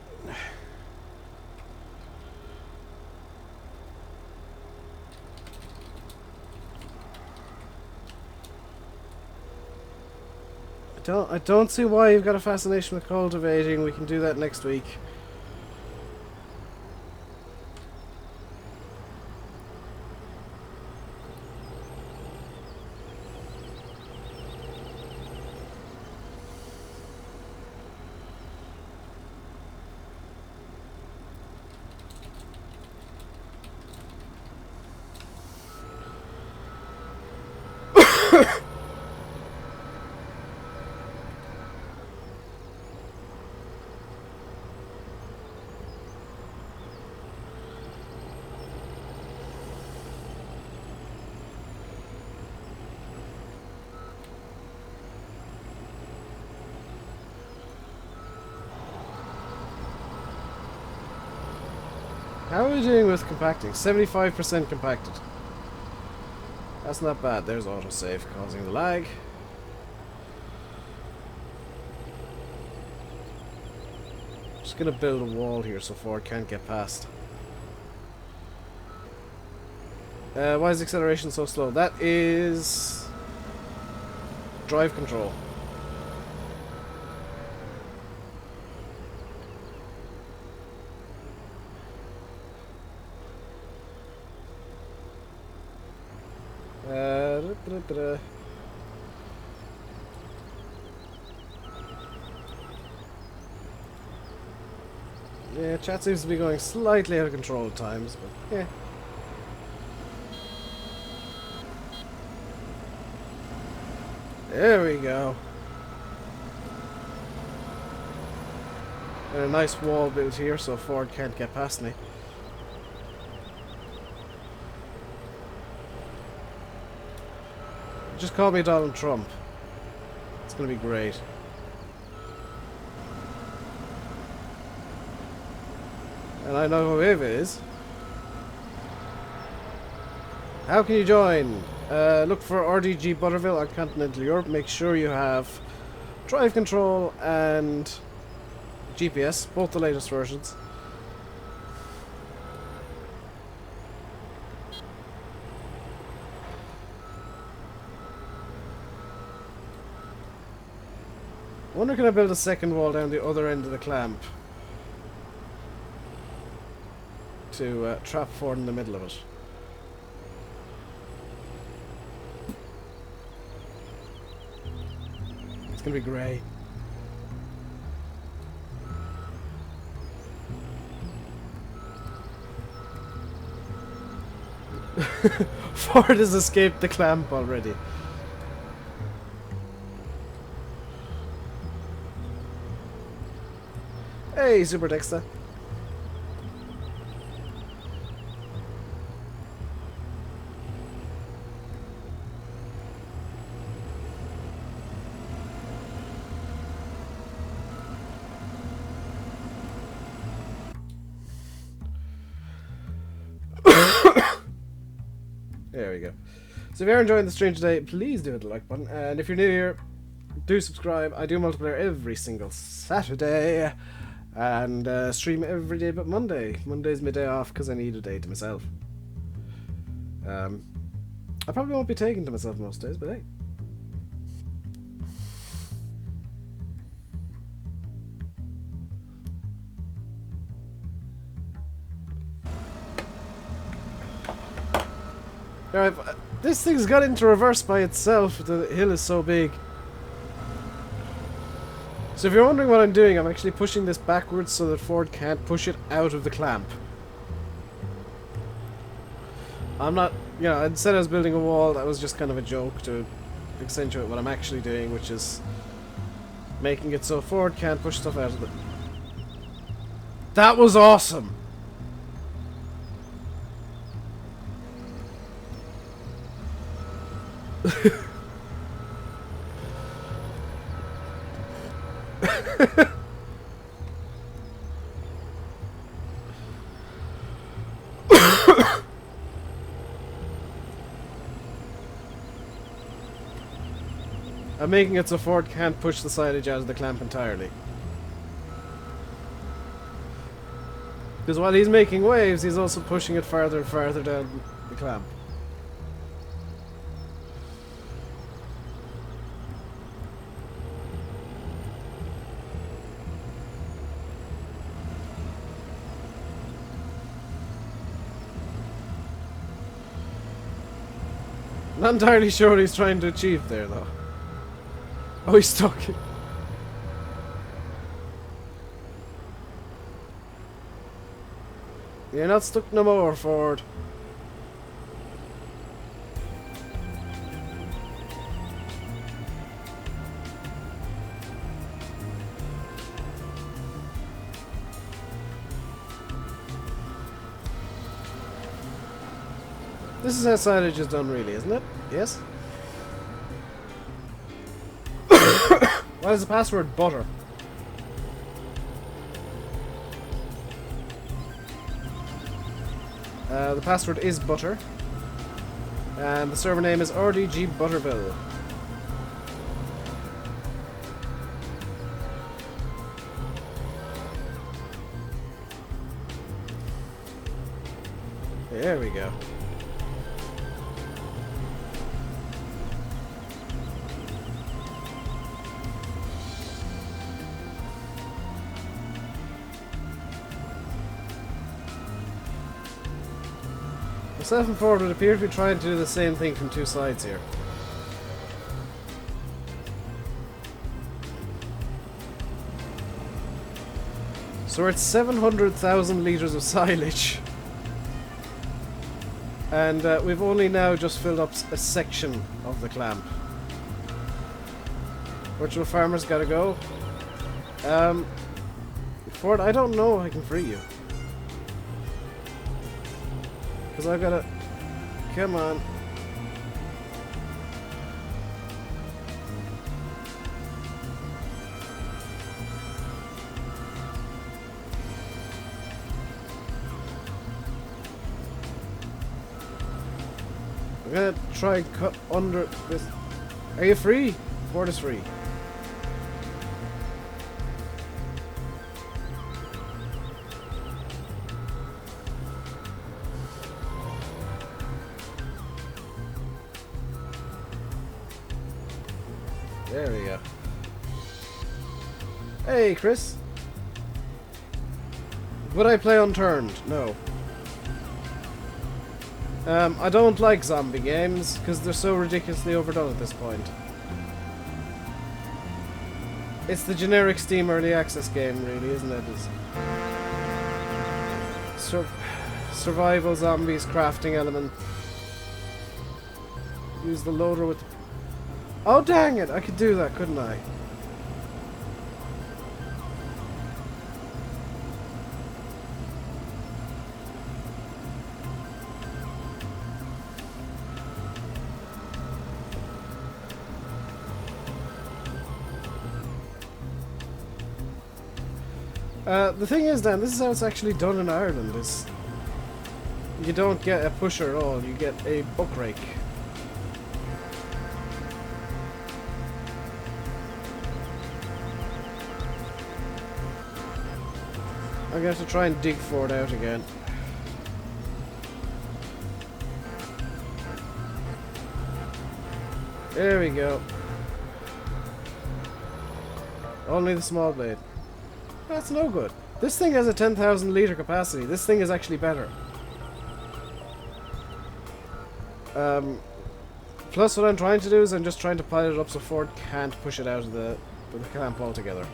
I don't see why you've got a fascination with cultivating. We can do that next week. How are we doing with compacting? 75% compacted. That's not bad. There's autosave causing the lag. Just gonna build a wall here so Ford can't get past. Why is acceleration so slow? That is... drive control. Yeah, chat seems to be going slightly out of control at times, but yeah. There we go. And a nice wall built here so Ford can't get past me. Just call me Donald Trump. It's gonna be great. And I know who Ava is. How can you join? Look for RDG Butterville on Continental Europe. Make sure you have drive control and GPS, both the latest versions. I wonder, can I build a second wall down the other end of the clamp to trap Ford in the middle of it? It's gonna be great. Ford has escaped the clamp already. Hey, Super Dexter. There we go. So if you're enjoying the stream today, please do hit the like button. And if you're new here, do subscribe. I do multiplayer every single Saturday. And stream every day but Monday. Monday's my day off because I need a day to myself. I probably won't be taking to myself most days, but hey. Alright, this thing's got into reverse by itself. The hill is so big. So if you're wondering what I'm doing, I'm actually pushing this backwards so that Ford can't push it out of the clamp. I'm not, you know, I said I was building a wall. That was just kind of a joke to accentuate what I'm actually doing, which is making it so Ford can't push stuff out of it. That was awesome! I'm making it so Ford can't push the silage out of the clamp entirely. Because while he's making waves, he's also pushing it farther and farther down the clamp. Not entirely sure what he's trying to achieve there, though. Oh, he's stuck. You're not stuck no more, Ford. This is how silage is done, really, isn't it? Yes? Why is the password butter? The password is butter. And the server name is RDG Butterville. There we go. Myself and Ford would appear to be trying to do the same thing from two sides here. So we're at 700,000 litres of silage. And we've only now just filled up a section of the clamp. Virtual farmer's gotta go. Ford, I don't know if I can free you. Because I've gotta... Come on. I'm gonna try and cut under this. Are you free? Ford is free. There we go. Hey, Chris. Would I play unturned? No. I don't like zombie games because they're so ridiculously overdone at this point. It's the generic Steam early access game, really, isn't it? It's survival zombies, crafting element. Use the loader with. Oh dang it! I could do that, couldn't I? The thing is, Dan, this is how it's actually done in Ireland. Is you don't get a pusher at all, you get a buck rake. I'm going to try and dig Ford out again. There we go. Only the small blade. That's no good. This thing has a 10,000 litre capacity. This thing is actually better. Plus what I'm trying to do is I'm just trying to pile it up so Ford can't push it out of the clamp altogether.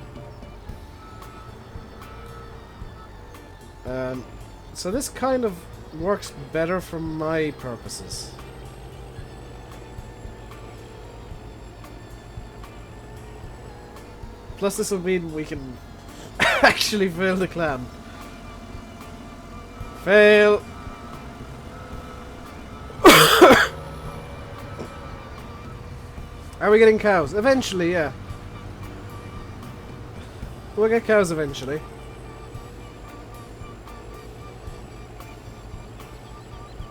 So this kind of works better for my purposes. Plus this will mean we can actually fail the clamp. Fail! Are we getting cows? Eventually, yeah. We'll get cows eventually.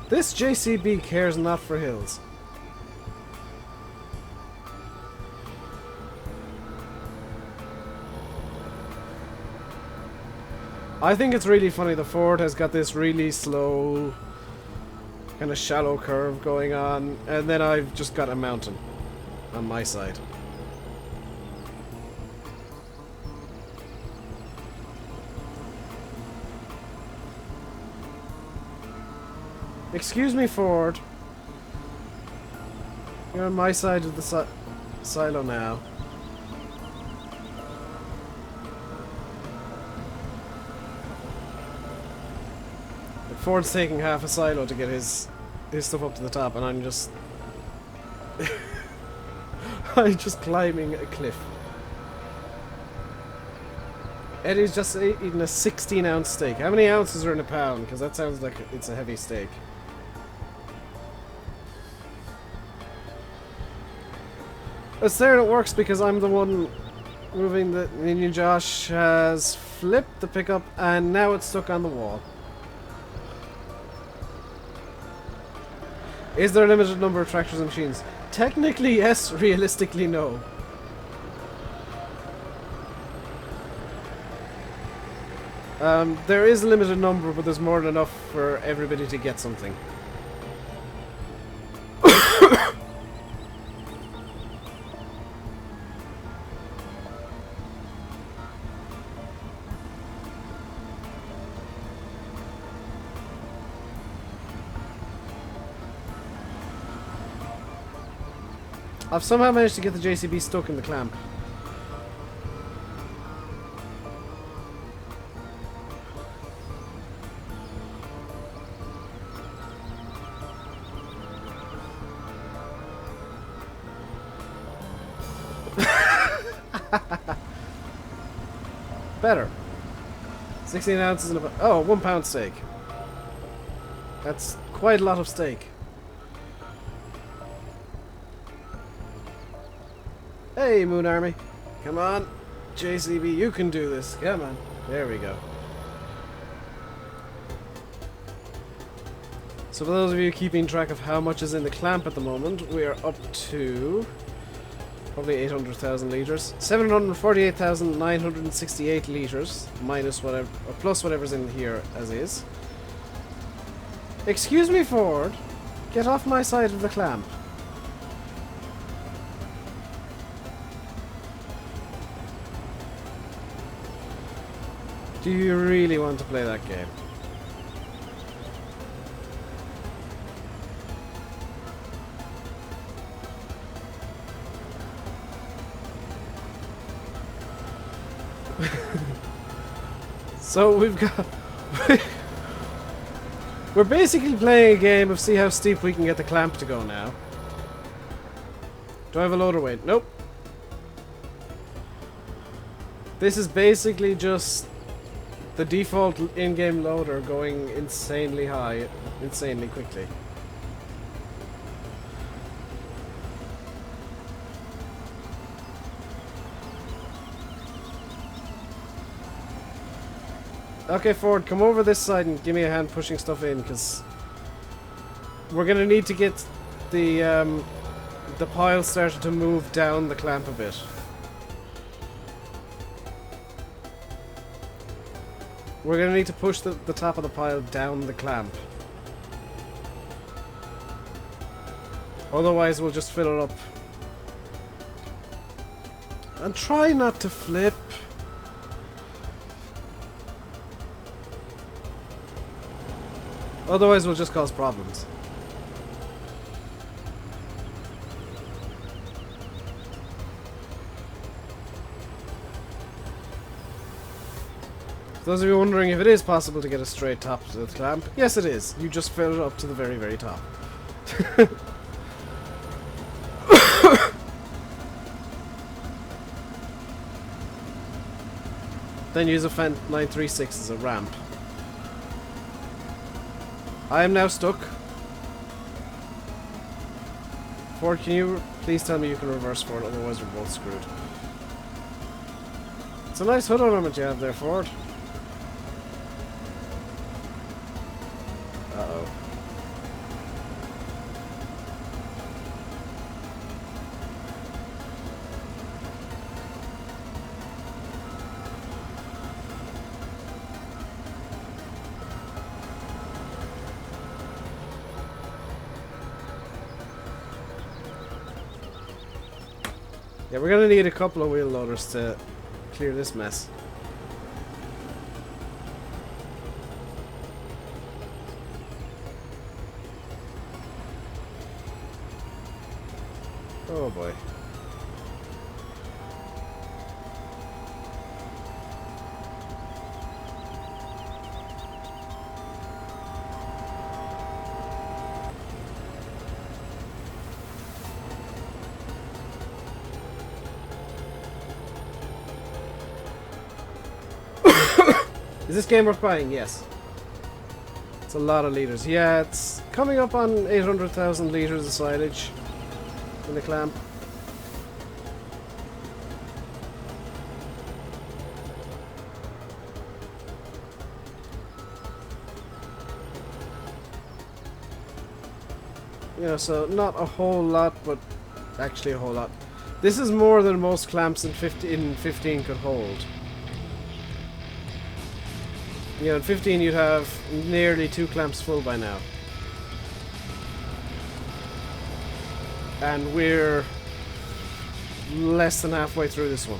This JCB cares not for hills. I think it's really funny the Ford has got this really slow, kind of shallow curve going on, and then I've just got a mountain on my side. Excuse me, Ford. You're on my side of the silo now. Ford's taking half a silo to get his stuff up to the top, and I'm just I'm just climbing a cliff. Eddie's just eating a 16-ounce steak. How many ounces are in a pound? Because that sounds like it's a heavy steak. It's there and it works because I'm the one moving the Minion. Josh has flipped the pickup and now it's stuck on the wall. Is there a limited number of tractors and machines? Technically yes, realistically no. There is a limited number, but there's more than enough for everybody to get something. I've somehow managed to get the JCB stuck in the clamp. Better. 16 ounces and oh, 1 pound steak. That's quite a lot of steak. Hey, Moon Army. Come on. JCB, you can do this. Come on. There we go. So for those of you keeping track of how much is in the clamp at the moment, we are up to probably 800,000 litres. 748,968 litres, minus whatever, or plus whatever's in here as is. Excuse me, Ford. Get off my side of the clamp. Do you really want to play that game? So we've got... We're basically playing a game of see how steep we can get the clamp to go now. Do I have a loader weight? Nope. This is basically just the default in-game loader going insanely high, insanely quickly. Okay, Ford, come over this side and give me a hand pushing stuff in, because we're gonna need to get the pile started to move down the clamp a bit. We're gonna need to push the top of the pile down the clamp. Otherwise, we'll just fill it up. And try not to flip. Otherwise, we'll just cause problems. For those of you wondering if it is possible to get a straight top to the clamp, yes it is. You just fill it up to the very, very top. Then use a Fent 936 as a ramp. I am now stuck. Ford, can you please tell me you can reverse for it, otherwise we're both screwed. It's a nice hood ornament you have there, Ford. Uh-oh. Yeah, we're gonna need a couple of wheel loaders to clear this mess. Oh boy. Is this game worth buying? Yes. It's a lot of litres. Yeah, it's coming up on 800,000 litres of silage in the clamp. Yeah, so not a whole lot, but actually a whole lot. This is more than most clamps in 15 could hold. You know, in 15 you'd have nearly 2 clamps full by now. And we're less than halfway through this one.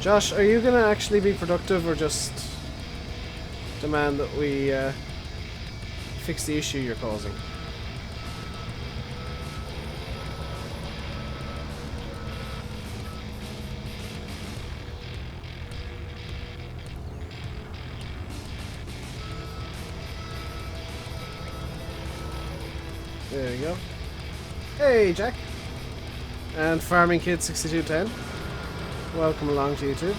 Josh, are you gonna actually be productive or just demand that we fix the issue you're causing? There you go. Hey, Jack. And Farming Kid 6210. Welcome along to YouTube.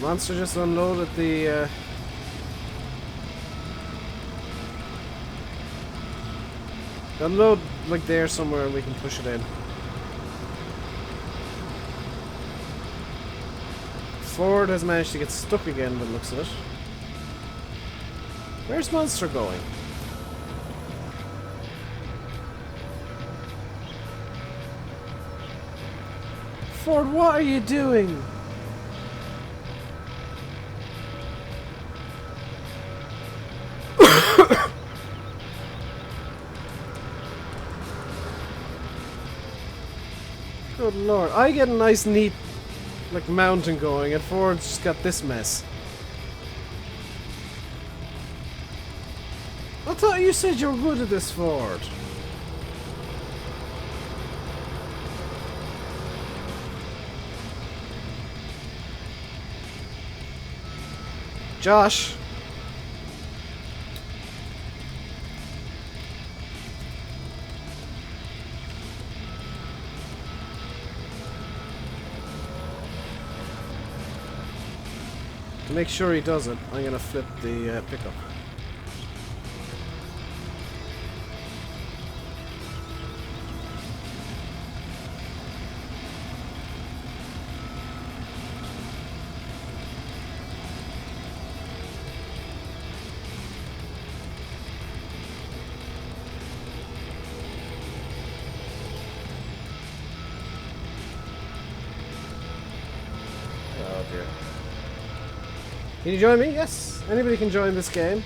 Monster just unloaded the Unload like there somewhere and we can push it in. Ford has managed to get stuck again by the looks of it. Where's Monster going? Ford, what are you doing? Good lord. I get a nice neat like mountain going and Ford's just got this mess. I thought you said you were good at this, Ford. Josh. To make sure he doesn't, I'm gonna flip the pickup. Oh dear. Can you join me? Yes, anybody can join this game.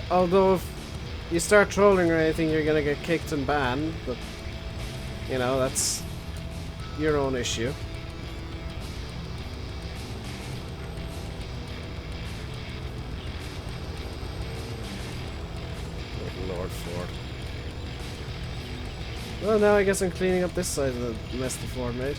Although if you start trolling or anything, you're gonna get kicked and banned, but you know, that's your own issue. Good Lord, Ford. Well, now I guess I'm cleaning up this side of the mess the Ford made.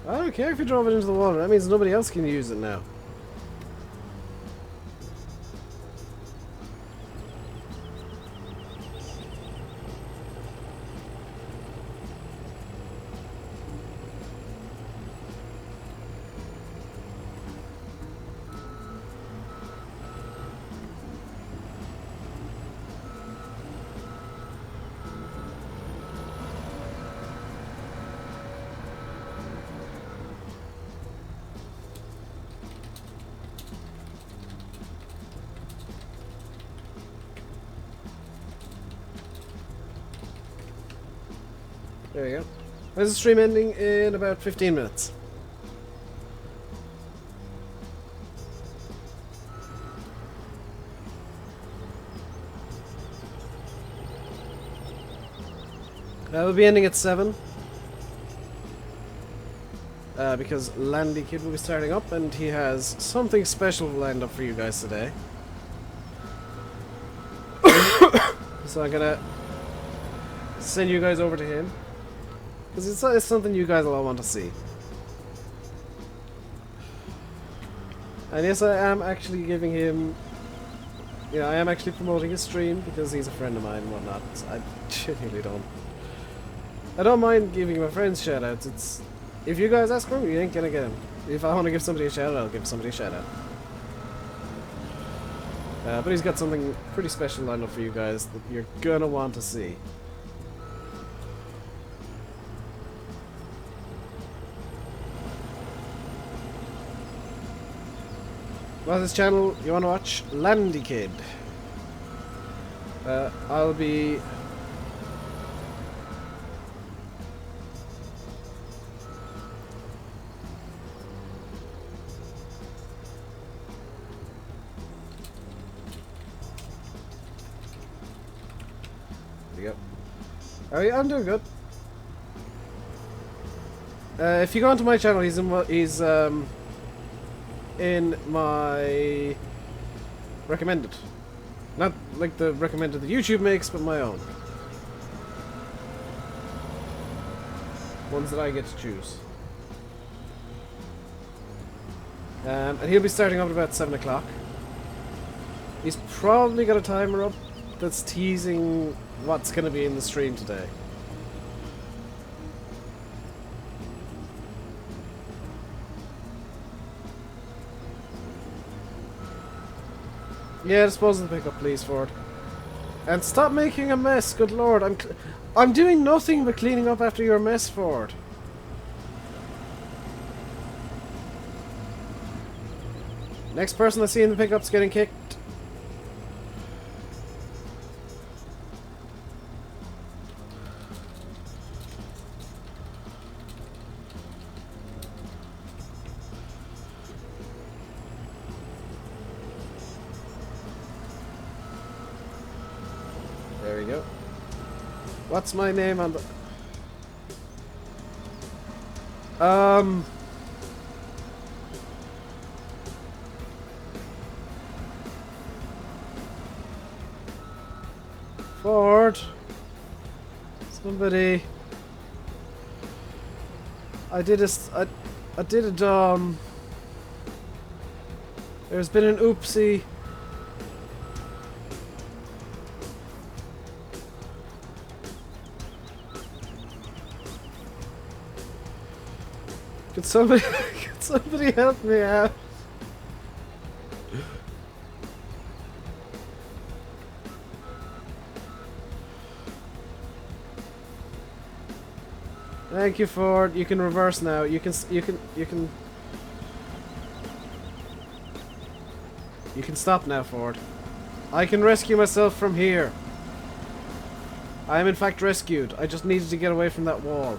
I don't care if you drove it into the water. That means nobody else can use it now. There we go. There's the stream ending in about 15 minutes. We'll be ending at 7. Because Landy Kid will be starting up and he has something special lined up for you guys today. So I'm gonna send you guys over to him. Because it's something you guys will all want to see. And yes, I am actually giving him... You know, I am actually promoting his stream because he's a friend of mine and whatnot. So I genuinely don't... I don't mind giving my friends shoutouts. It's... If you guys ask for him, you ain't gonna get him. If I want to give somebody a shoutout, I'll give somebody a shoutout. But he's got something pretty special lined up for you guys that you're gonna want to see. What's his channel you want to watch? Landy Kid. I'll be... There you go. Oh yeah, I'm doing good. If you go onto my channel, he's in my recommended. Not like the recommended that YouTube makes, but my own. Ones that I get to choose. And he'll be starting up at about 7 o'clock. He's probably got a timer up that's teasing what's going to be in the stream today. Yeah, dispose of the pickup, please, Ford. And stop making a mess, good lord. I'm doing nothing but cleaning up after your mess, Ford. Next person I see in the pickup's getting kicked. There we go. What's my name on the... Ford. Somebody. I did a there's been an oopsie. Could somebody help me out? Thank you, Ford. You can reverse now. You can stop now, Ford. I can rescue myself from here. I am in fact rescued. I just needed to get away from that wall.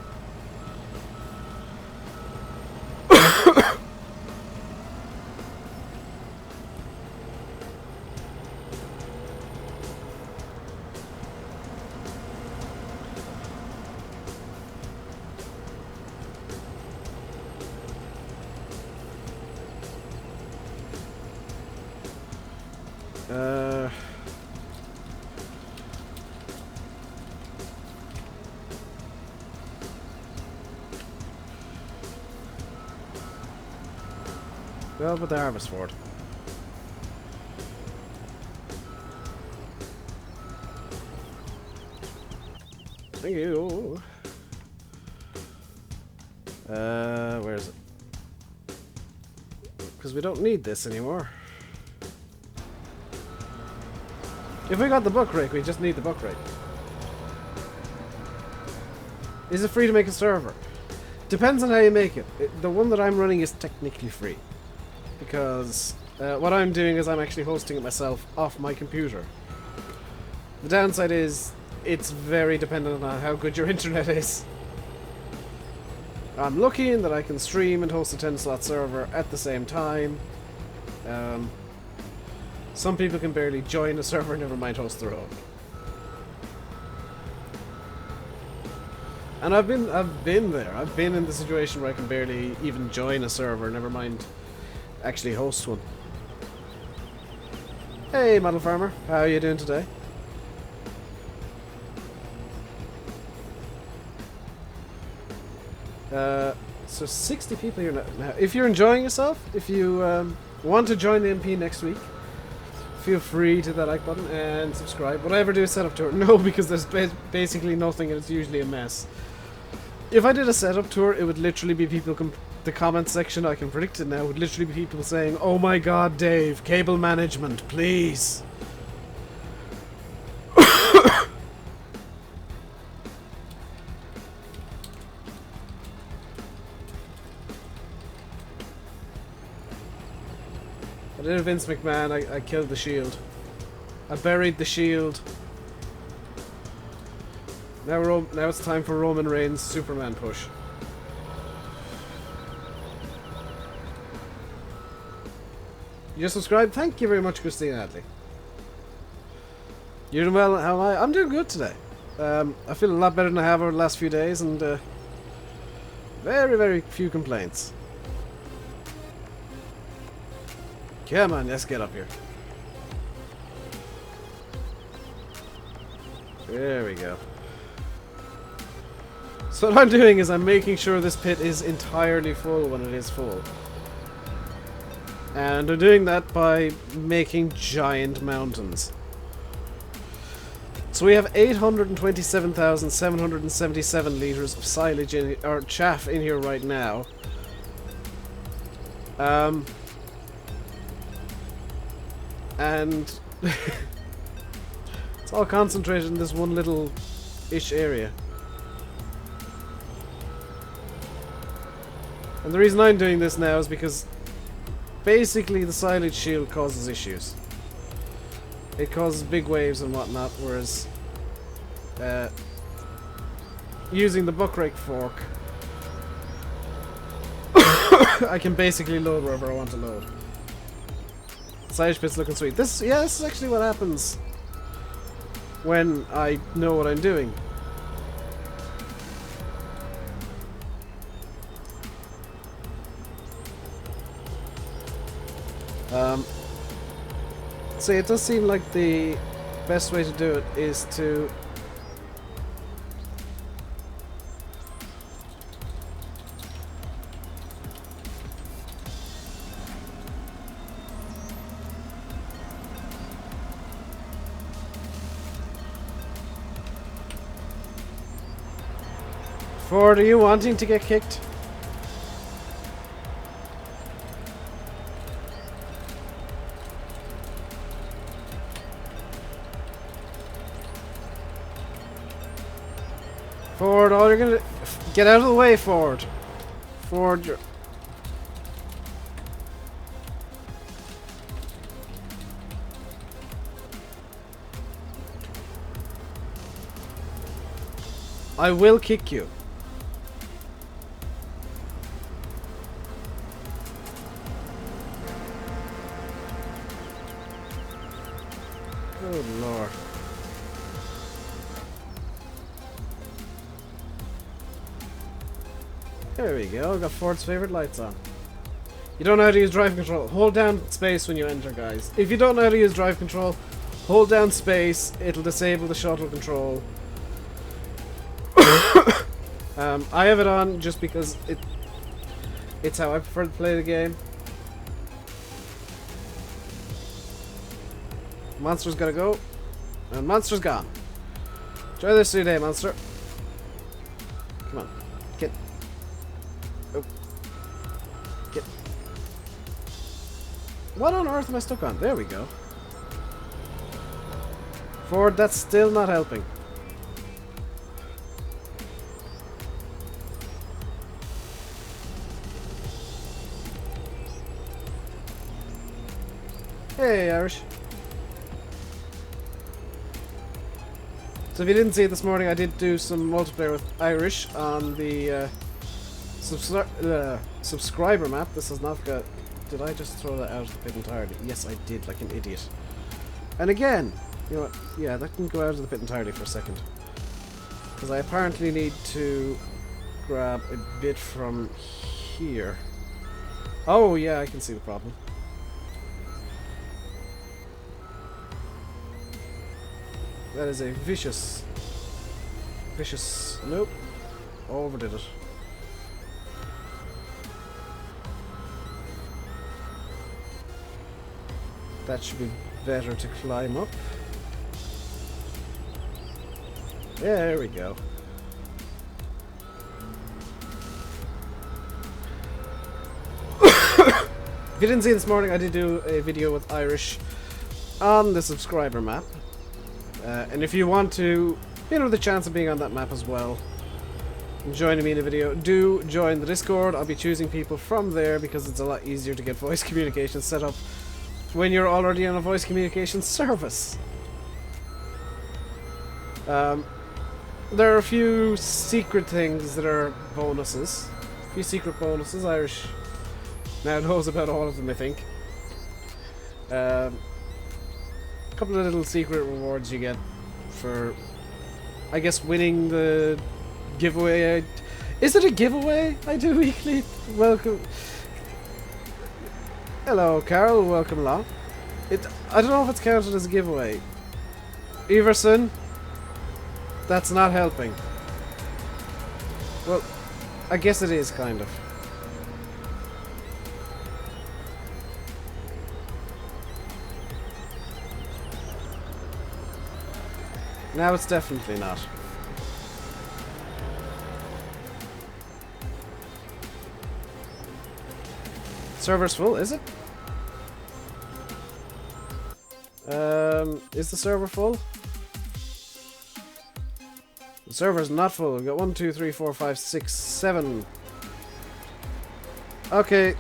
Well, with the harvest, Ford. Thank you. Where is it? Because we don't need this anymore. If we got the buck rake, we just need the buck rake. Is it free to make a server? Depends on how you make it. The one that I'm running is technically free. Because what I'm doing is I'm actually hosting it myself off my computer. The downside is it's very dependent on how good your internet is. I'm lucky in that I can stream and host a 10-slot server at the same time. Some people can barely join a server, never mind host their own. And I've been there. I've been in the situation where I can barely even join a server, never mind actually host one. Hey, Model Farmer, how are you doing today? So 60 people here now. If you're enjoying yourself, if you want to join the MP next week, feel free to hit that like button and subscribe. Would I ever do a setup tour? No, because there's basically nothing and it's usually a mess. If I did a setup tour, it would literally be people... the comment section, I can predict it now, would literally be people saying, "Oh my god, Dave, cable management, please." I did a Vince McMahon, I killed the shield. I buried the shield. Now it's time for Roman Reigns' Superman push. You just subscribed? Thank you very much, Christine Hadley. You doing well? How am I? I'm doing good today. I feel a lot better than I have over the last few days, and very, very few complaints. Come on, let's get up here. There we go. So what I'm doing is I'm making sure this pit is entirely full when it is full. And I'm doing that by making giant mountains. So we have 827,777 litres of silage in, or chaff in here right now. And it's all concentrated in this one little-ish area. And the reason I'm doing this now is because basically the silage shield causes issues. It causes big waves and whatnot, whereas using the buck rake fork I can basically load wherever I want to load. Silage pit's looking sweet. This is actually what happens when I know what I'm doing. So it does seem like the best way to do it is to Ford, are you wanting to get kicked? Ford, all you're gonna... Get out of the way, Ford. Ford, you're... I will kick you. Good lord. There we go, got Ford's favourite lights on. You don't know how to use drive control. Hold down space when you enter, guys. If you don't know how to use drive control, hold down space, it'll disable the shuttle control. I have it on just because it's how I prefer to play the game. Monster's gotta go. And Monster's gone. Try this today, Monster. Come on. Get. Oh. Get. What on earth am I stuck on? There we go. Ford, that's still not helping. Hey, Irish. So if you didn't see it this morning, I did do some multiplayer with Irish on the subscriber map. This has not got... Did I just throw that out of the pit entirely? Yes, I did, like an idiot. And again, you know what? Yeah, that can go out of the pit entirely for a second. Because I apparently need to grab a bit from here. Oh, yeah, I can see the problem. That is a vicious... Nope. Overdid it. That should be better to climb up. There we go. If you didn't see this morning, I did do a video with Irish on the subscriber map. And if you want to, you know, the chance of being on that map as well, and joining me in a video, do join the Discord. I'll be choosing people from there because it's a lot easier to get voice communication set up when you're already on a voice communication service. There are a few secret things that are bonuses. A few secret bonuses. Irish now knows about all of them, I think. A couple of little secret rewards you get for, I guess, winning the giveaway. Is it a giveaway I do weekly? Welcome. Hello, Carol. Welcome along. I don't know if it's counted as a giveaway. Everson, that's not helping. Well, I guess it is, kind of. Now it's definitely not. Server's full, is it? Is the server full? The server's not full. We've got 1, 2, 3, 4, 5, 6, 7. Okay.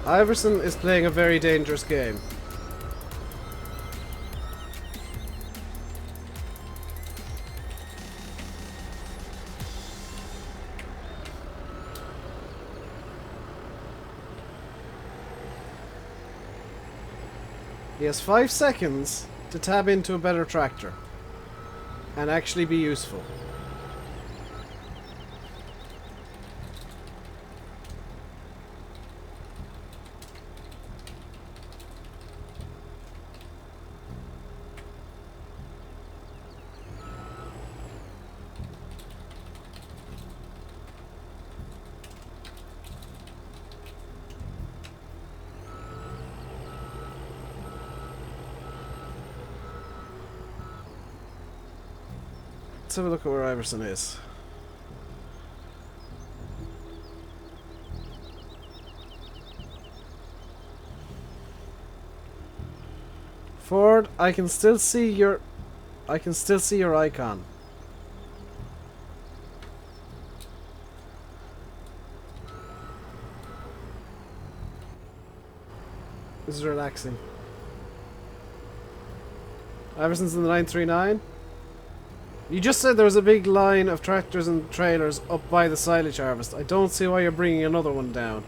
Iverson is playing a very dangerous game. He has 5 seconds to tab into a better tractor and actually be useful. Let's have a look at where Iverson is. Ford, I can still see your icon. This is relaxing. Iverson's in the 939. You just said there was a big line of tractors and trailers up by the silage harvest. I don't see why you're bringing another one down.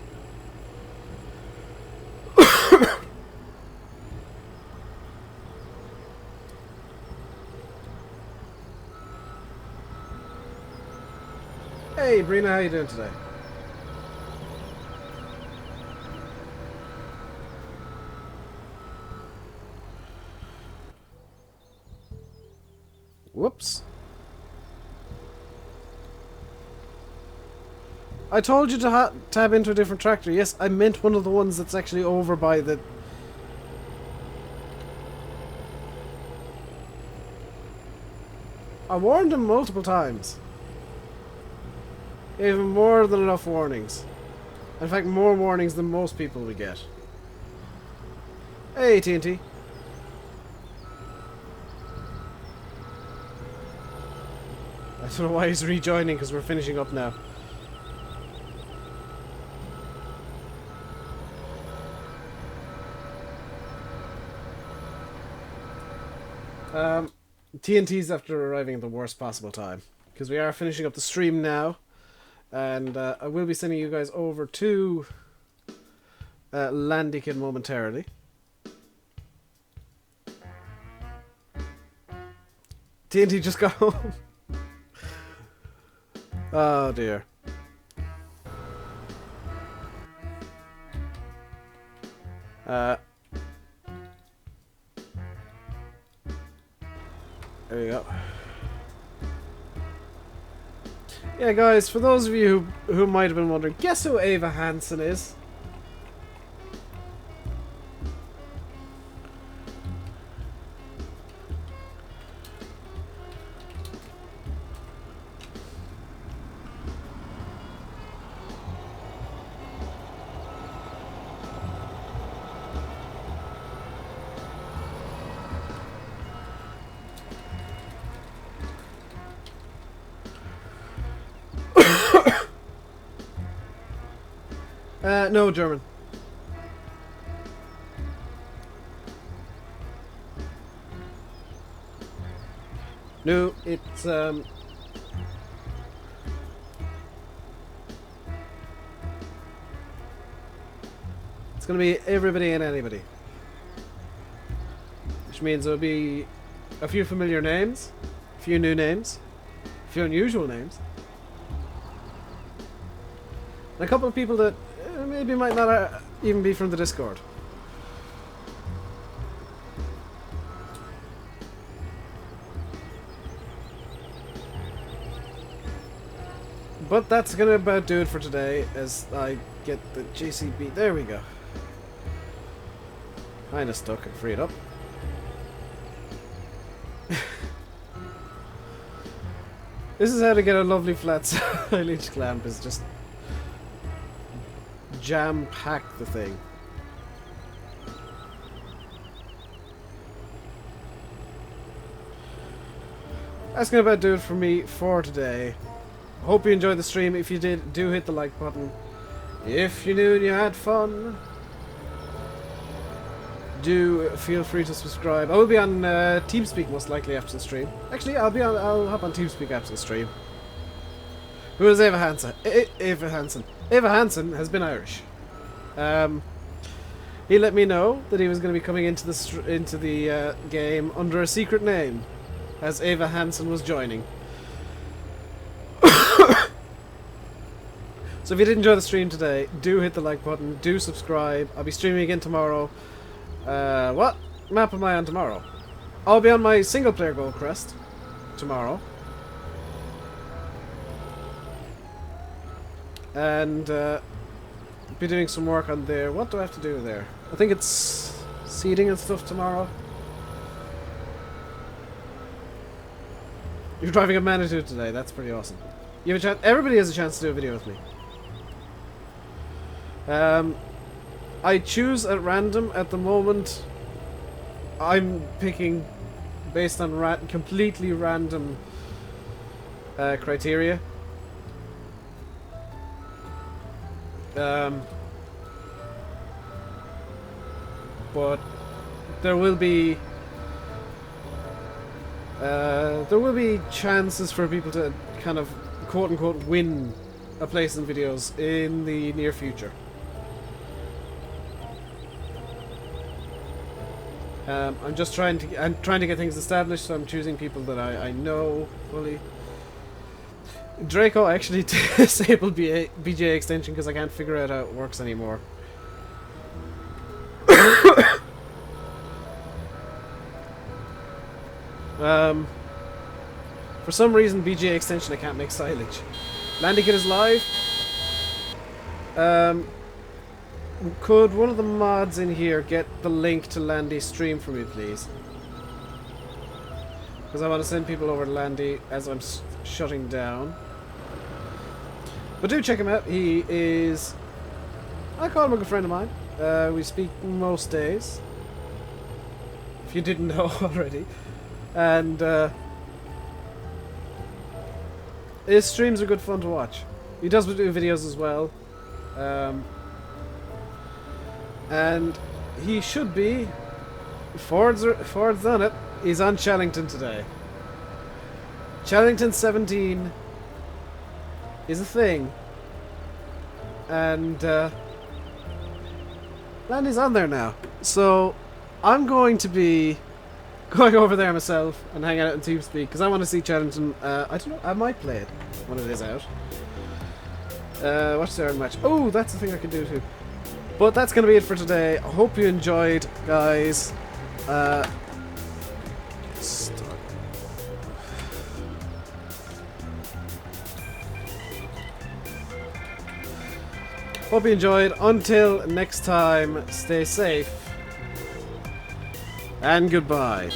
Hey, Brina, how you doing today? Whoops. I told you to tab into a different tractor. Yes, I meant one of the ones that's actually over by the... I warned him multiple times. Gave him more than enough warnings. In fact, more warnings than most people would get. Hey, TNT. I don't know why he's rejoining, because we're finishing up now. TNT's after arriving at the worst possible time, because we are finishing up the stream now, and I will be sending you guys over to Landikin momentarily. TNT just got home. Oh dear. There you go. Yeah, guys, for those of you who might have been wondering, guess who Ava Hansen is? No, German. No, it's gonna be everybody and anybody. Which means there'll be a few familiar names, a few new names, a few unusual names, and a couple of people that maybe might not even be from the Discord. But that's gonna about do it for today as I get the JCB. There we go. Kinda stuck and free it up. This is how to get a lovely flat silage clamp, is just jam-pack the thing. That's gonna about do it for me for today. Hope you enjoyed the stream. If you did, do hit the like button. If you knew and you had fun, do feel free to subscribe. I will be on TeamSpeak most likely after the stream. Actually, I'll hop on TeamSpeak after the stream. Who is Eva Hansen? Eva Hansen. Eva Hansen has been Irish. He let me know that he was going to be coming into the game under a secret name, as Eva Hansen was joining. So if you did enjoy the stream today, do hit the like button, do subscribe. I'll be streaming again tomorrow. What map am I on tomorrow? I'll be on my single player Goldcrest tomorrow. And be doing some work on there. What do I have to do there? I think it's seeding and stuff tomorrow. You're driving a Manitou today, that's pretty awesome. You have a chance. Everybody has a chance to do a video with me. I choose at random at the moment. I'm picking based on completely random criteria. But there will be chances for people to kind of quote-unquote win a place in videos in the near future. I'm trying to get things established, so I'm choosing people that I know fully. Draco actually disabled BGA extension because I can't figure out how it works anymore. For some reason, BGA extension I can't make silage. Landykit is live. Could one of the mods in here get the link to Landy's stream for me, please? Because I want to send people over to Landy as I'm shutting down. But do check him out. He is... I call him a good friend of mine. We speak most days. If you didn't know already. And his streams are good fun to watch. He does do videos as well. And he should be... Ford's done it. He's on Challengton today. Challengton 17 is a thing. And Landy's on there now. So I'm going to be going over there myself and hanging out in TeamSpeak because I want to see Challengton. I don't know, I might play it when it is out. Watch the Iron match. Oh, that's the thing I can do too. But that's going to be it for today. I hope you enjoyed, guys. Hope you enjoyed. Until next time, stay safe. And goodbye.